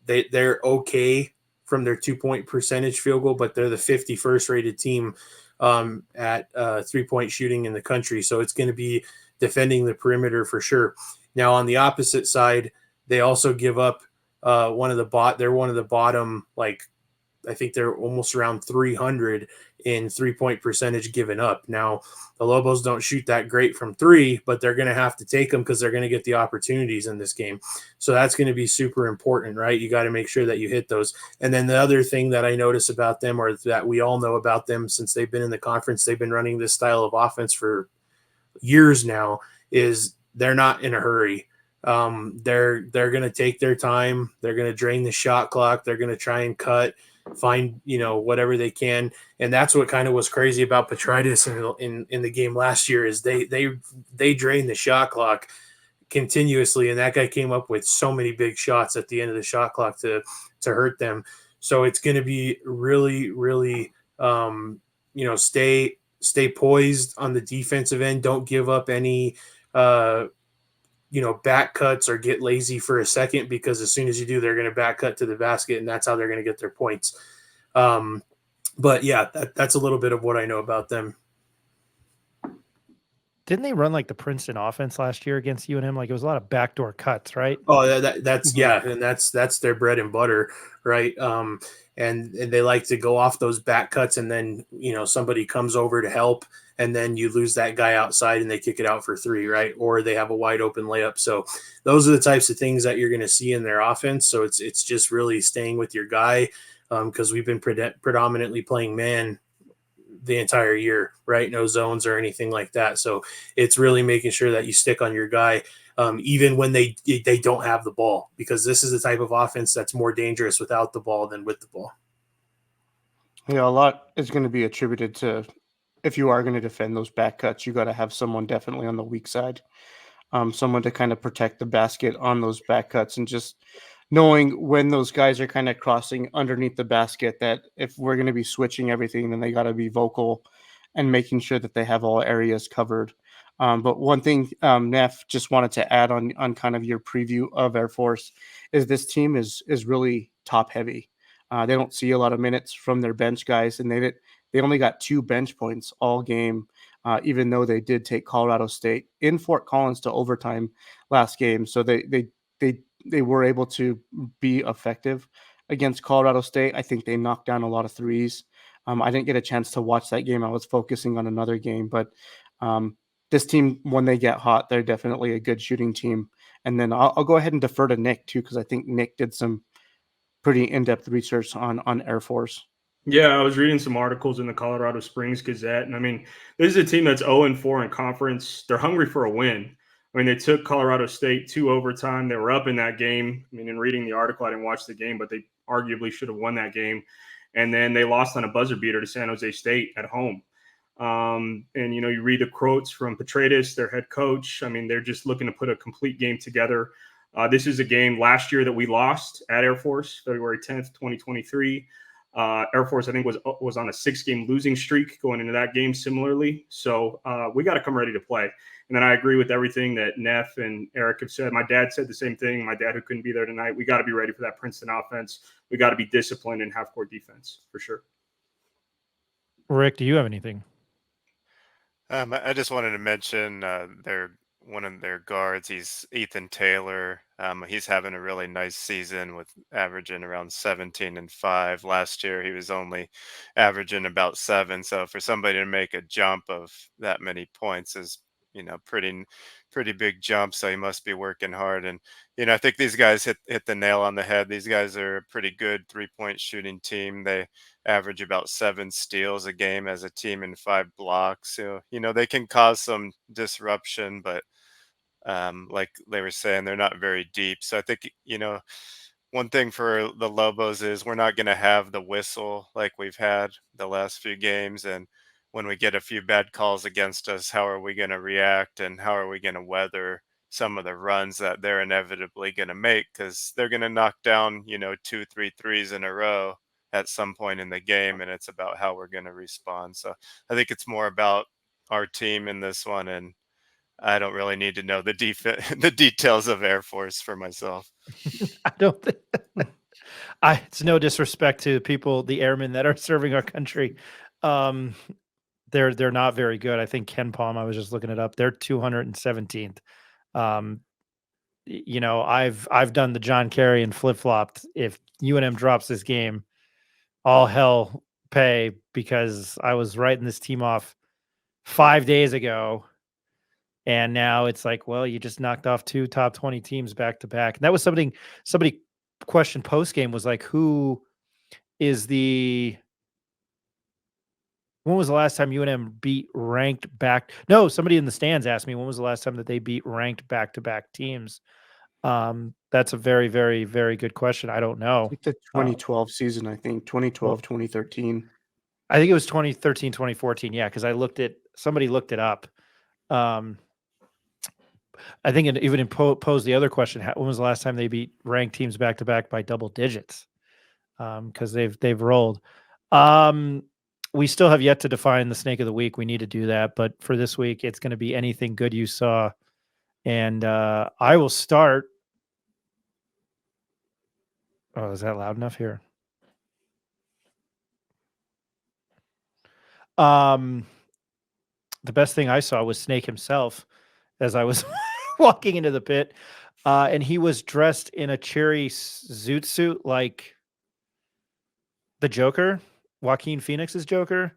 they're okay from their 2-point percentage field goal, but they're the 51st rated team at 3-point shooting in the country. So it's going to be defending the perimeter for sure. Now on the opposite side, they also give up they're one of the bottom, like, I think they're almost around 300 in 3-point percentage given up. Now, the Lobos don't shoot that great from three, but they're going to have to take them because they're going to get the opportunities in this game. So that's going to be super important, right? You got to make sure that you hit those. And then the other thing that I notice about them, or that we all know about them since they've been in the conference, they've been running this style of offense for years now, is they're not in a hurry. They're going to take their time. They're going to drain the shot clock. They're going to try and cut, find whatever they can. And that's what kind of was crazy about Petritis in the game last year, is they drained the shot clock continuously, and that guy came up with so many big shots at the end of the shot clock to hurt them. So it's going to be really, really, stay poised on the defensive end. Don't give up any, back cuts or get lazy for a second, because as soon as you do, they're going to back cut to the basket, and that's how they're going to get their points. But yeah, that's a little bit of what I know about them. Didn't they run like the Princeton offense last year against UNM? Like it was a lot of backdoor cuts, right? Oh, that's yeah, and that's their bread and butter, right? And they like to go off those back cuts, and then somebody comes over to help, and then you lose that guy outside, and they kick it out for three, right? Or they have a wide open layup. So those are the types of things that you're going to see in their offense. So it's just really staying with your guy, because we've been predominantly playing man the entire year, right? No zones or anything like that. So it's really making sure that you stick on your guy, even when they don't have the ball, because this is the type of offense that's more dangerous without the ball than with the ball. Yeah, a lot is going to be attributed to, if you are going to defend those back cuts, you got to have someone definitely on the weak side, someone to kind of protect the basket on those back cuts, and just knowing when those guys are kind of crossing underneath the basket, that if we're going to be switching everything, then they got to be vocal and making sure that they have all areas covered. But one thing, Neff, just wanted to add on kind of your preview of Air Force, is this team is really top heavy. They don't see a lot of minutes from their bench guys, and they only got 2 bench points all game, even though they did take Colorado State in Fort Collins to overtime last game. So they were able to be effective against Colorado State. I think they knocked down a lot of threes. I didn't get a chance to watch that game. I was focusing on another game, but this team, when they get hot, they're definitely a good shooting team. And then I'll go ahead and defer to Nick too, because I think Nick did some pretty in-depth research on Air Force. Yeah, I was reading some articles in the Colorado Springs Gazette, and I mean, this is a team that's 0-4 in conference. They're hungry for a win. I mean, they took Colorado State to overtime. They were up in that game. I mean, in reading the article, I didn't watch the game, but they arguably should have won that game. And then they lost on a buzzer beater to San Jose State at home. And, you read the quotes from Petraeus, their head coach. I mean, they're just looking to put a complete game together. This is a game last year that we lost at Air Force, February 10th, 2023. Air Force, I think, was on a 6-game losing streak going into that game similarly. So we got to come ready to play. And then I agree with everything that Neff and Eric have said. My dad said the same thing. My dad, who couldn't be there tonight, we got to be ready for that Princeton offense. We got to be disciplined in half-court defense for sure. Rick, do you have anything? I just wanted to mention one of their guards. He's Ethan Taylor. He's having a really nice season with averaging around 17 and 5. Last year, he was only averaging about 7. So for somebody to make a jump of that many points is, pretty big jump. So he must be working hard. And, I think these guys hit the nail on the head. These guys are a pretty good 3-point shooting team. They average about 7 steals a game as a team and 5 blocks. So, they can cause some disruption, but like they were saying, they're not very deep. So I think, one thing for the Lobos is we're not going to have the whistle like we've had the last few games. And when we get a few bad calls against us, how are we going to react, and how are we going to weather some of the runs that they're inevitably going to make? Because they're going to knock down, 2-3 threes in a row at some point in the game, and it's about how we're going to respond. So I think it's more about our team in this one, and I don't really need to know the the details of Air Force for myself. I don't think it's no disrespect to people, the airmen that are serving our country. They're not very good. I think Ken Palm, I was just looking it up, they're 217th. I've done the John Kerry and flip-flopped. If UNM drops this game, all hell pay, because I was writing this team off 5 days ago. And now it's like, well, you just knocked off 2 top 20 teams back to back. And that was somebody questioned post game, was like, when was the last time UNM beat ranked back? No, somebody in the stands asked me, when was the last time that they beat ranked back to back teams? That's a very, very, very good question. I don't know. Like the 2012 season, I think 2012, 2013. I think it was 2013, 2014. Yeah. Cause somebody looked it up. I think even pose the other question: when was the last time they beat ranked teams back to back by double digits? Because they've rolled. We still have yet to define the snake of the week. We need to do that, but for this week, it's going to be anything good you saw, and I will start. Oh, is that loud enough here? The best thing I saw was Snake himself as I was walking into the pit, and he was dressed in a cherry zoot suit like the Joker, Joaquin Phoenix's Joker.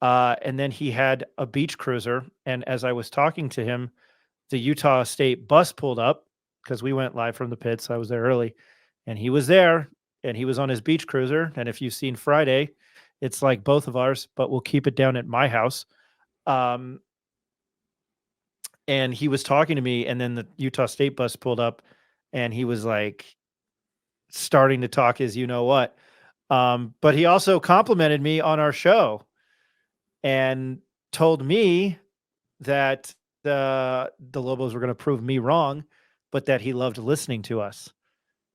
And then he had a beach cruiser. And as I was talking to him, the Utah State bus pulled up because we went live from the pit. So I was there early, and he was there and he was on his beach cruiser. And if you've seen Friday, it's like both of ours, but we'll keep it down at my house. And he was talking to me, and then the Utah State bus pulled up and he was like starting to talk as you know what. But he also complimented me on our show and told me that the Lobos were going to prove me wrong, but that he loved listening to us.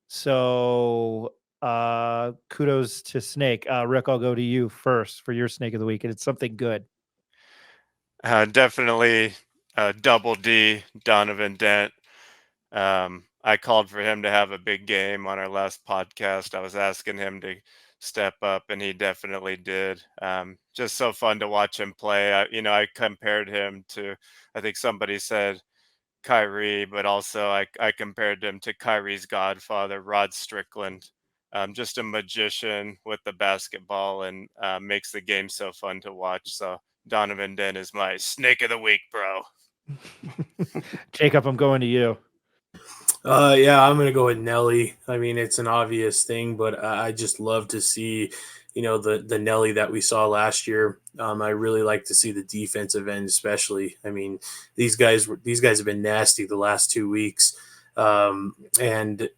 So kudos to Snake. Rick, I'll go to you first for your snake of the week, and it's something good. Definitely double D, Donovan Dent. I called for him to have a big game on our last podcast. I was asking him to step up, and he definitely did. Just so fun to watch him play. I compared him to, I think somebody said Kyrie, but also I compared him to Kyrie's godfather, Rod Strickland. Just a magician with the basketball, and makes the game so fun to watch. So Donovan Dent is my snake of the week, bro. Jacob, I'm going to you. Yeah, I'm gonna go with Nelly. I mean, it's an obvious thing, but I just love to see, the Nelly that we saw last year. I really like to see the defensive end, especially. I mean, these guys have been nasty the last 2 weeks, and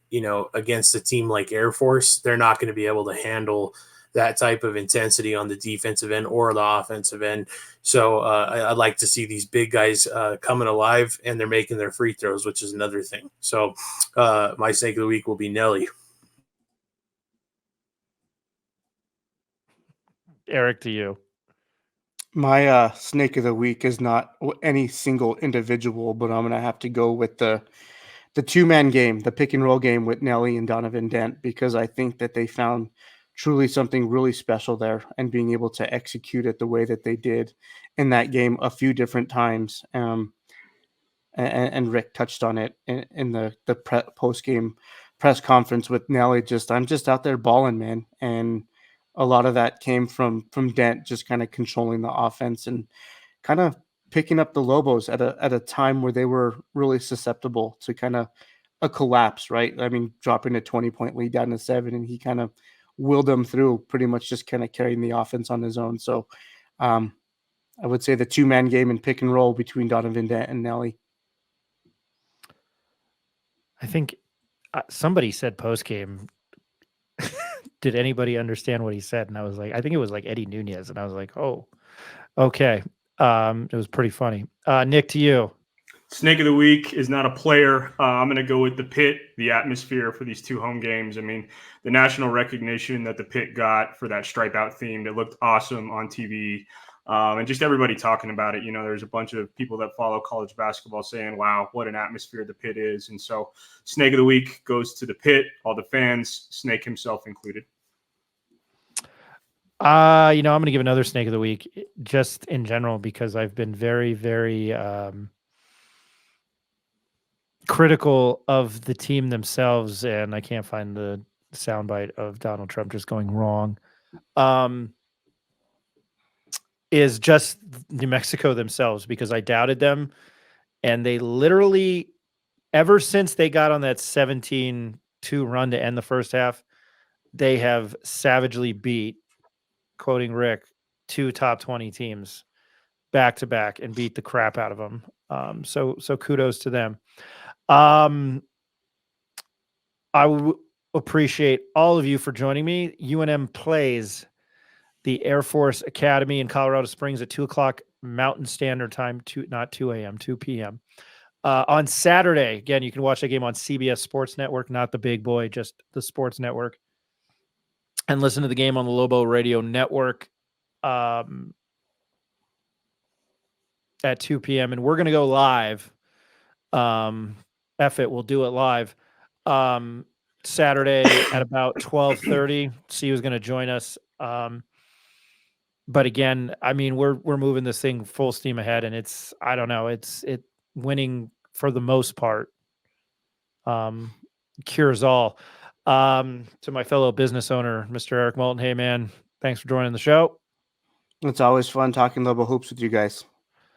against a team like Air Force, they're not going to be able to handle that type of intensity on the defensive end or the offensive end. So I'd like to see these big guys coming alive, and they're making their free throws, which is another thing. So my snake of the week will be Nelly. Eric, to you. My snake of the week is not any single individual, but I'm going to have to go with the two-man game, the pick and roll game with Nelly and Donovan Dent, because I think that they found truly something really special there, and being able to execute it the way that they did in that game a few different times. And Rick touched on it in the post-game press conference with Nelly. I'm just out there balling, man. And a lot of that came from Dent just kind of controlling the offense and kind of picking up the Lobos at a time where they were really susceptible to kind of a collapse, right? I mean, dropping a 20-point lead down to 7, and he kind of willed them through, pretty much just kind of carrying the offense on his own. So I would say the two-man game and pick and roll between Donovan Dent and Nelly. I think somebody said post game, did anybody understand what he said? And I was like, I think it was like Eddie Nunez. And I was like, oh, okay. It was pretty funny. Nick, to you. Snake of the week is not a player. I'm going to go with the pit, the atmosphere for these 2 home games. I mean, the national recognition that the pit got for that stripe out theme, that looked awesome on TV. And just everybody talking about it. There's a bunch of people that follow college basketball saying, wow, what an atmosphere the pit is. And so snake of the week goes to the pit, all the fans, Snake himself included. I'm going to give another snake of the week just in general, because I've been very, very critical of the team themselves, and I can't find the soundbite of Donald Trump just going wrong. Is just New Mexico themselves, because I doubted them, and they literally, ever since they got on that 17-2 run to end the first half, they have savagely beat, quoting Rick, 2 top 20 teams back to back and beat the crap out of them. So kudos to them. I would appreciate all of you for joining me. UNM plays the Air Force Academy in Colorado Springs at 2:00 Mountain Standard Time, not 2 a.m., 2 p.m. On Saturday, again, you can watch the game on CBS Sports Network, not the big boy, just the Sports Network, and listen to the game on the Lobo Radio Network at 2 p.m. And we're going to go live. We'll do it live Saturday at about 12:30. See who's going to join us. But again, I mean, we're moving this thing full steam ahead, and it's winning for the most part. Cures all. To my fellow business owner, Mr. Eric Moulton. Hey man, thanks for joining the show. It's always fun talking Lobo hoops with you guys.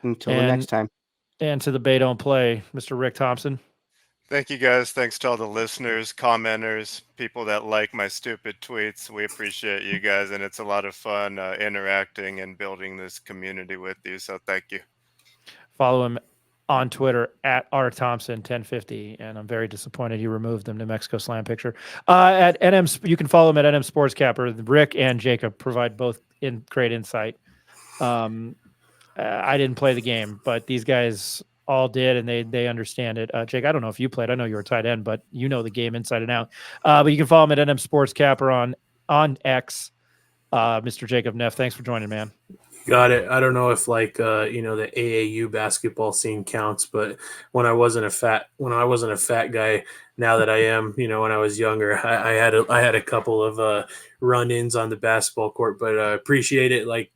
Until the next time. And to the Bay Don't Play, Mr. Rick Thompson. Thank you guys. Thanks to all the listeners, commenters, people that like my stupid tweets. We appreciate you guys, and it's a lot of fun interacting and building this community with you. So thank you. Follow him on Twitter at rthompson1050, and I'm very disappointed he removed the New Mexico Slam picture. At NM, you can follow him at NM Sports Capper. Rick and Jacob provide both great insight. I didn't play the game, but these guys all did, and they understand it. Jake, I don't know if you played. I know you were tight end, but you know the game inside and out. But you can follow him at NM Sports Capper on X. Mr. Jacob Neff, thanks for joining, man. Got it. I don't know if the AAU basketball scene counts, but when I wasn't a fat guy, now that I am, when I was younger, I had a couple of run-ins on the basketball court, but I appreciate it. Like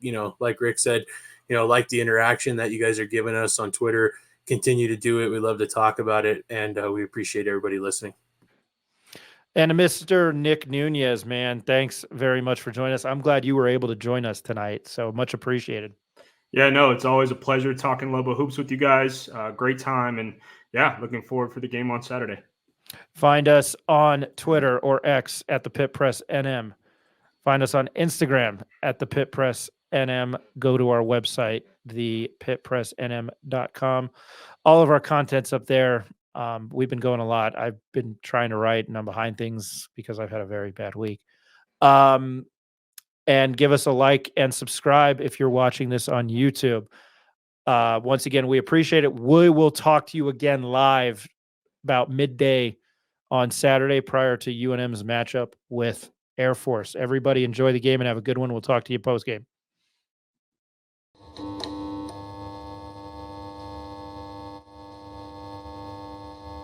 Rick said, like the interaction that you guys are giving us on Twitter. Continue to do it. We love to talk about it, and we appreciate everybody listening. And Mr. Nick Nunez, man, thanks very much for joining us. I'm glad you were able to join us tonight, so much appreciated. Yeah, no, it's always a pleasure talking Lobo hoops with you guys. Great time, and yeah, looking forward for the game on Saturday. Find us on Twitter or X at the Pit Press NM. Find us on Instagram at the Pit Press NM. Go to our website, thepitpressnm.com. All of our content's up there. We've been going a lot. I've been trying to write, and I'm behind things because I've had a very bad week. And give us a like and subscribe if you're watching this on YouTube. Once again, we appreciate it. We will talk to you again live about midday on Saturday prior to UNM's matchup with Air Force. Everybody enjoy the game and have a good one. We'll talk to you post-game.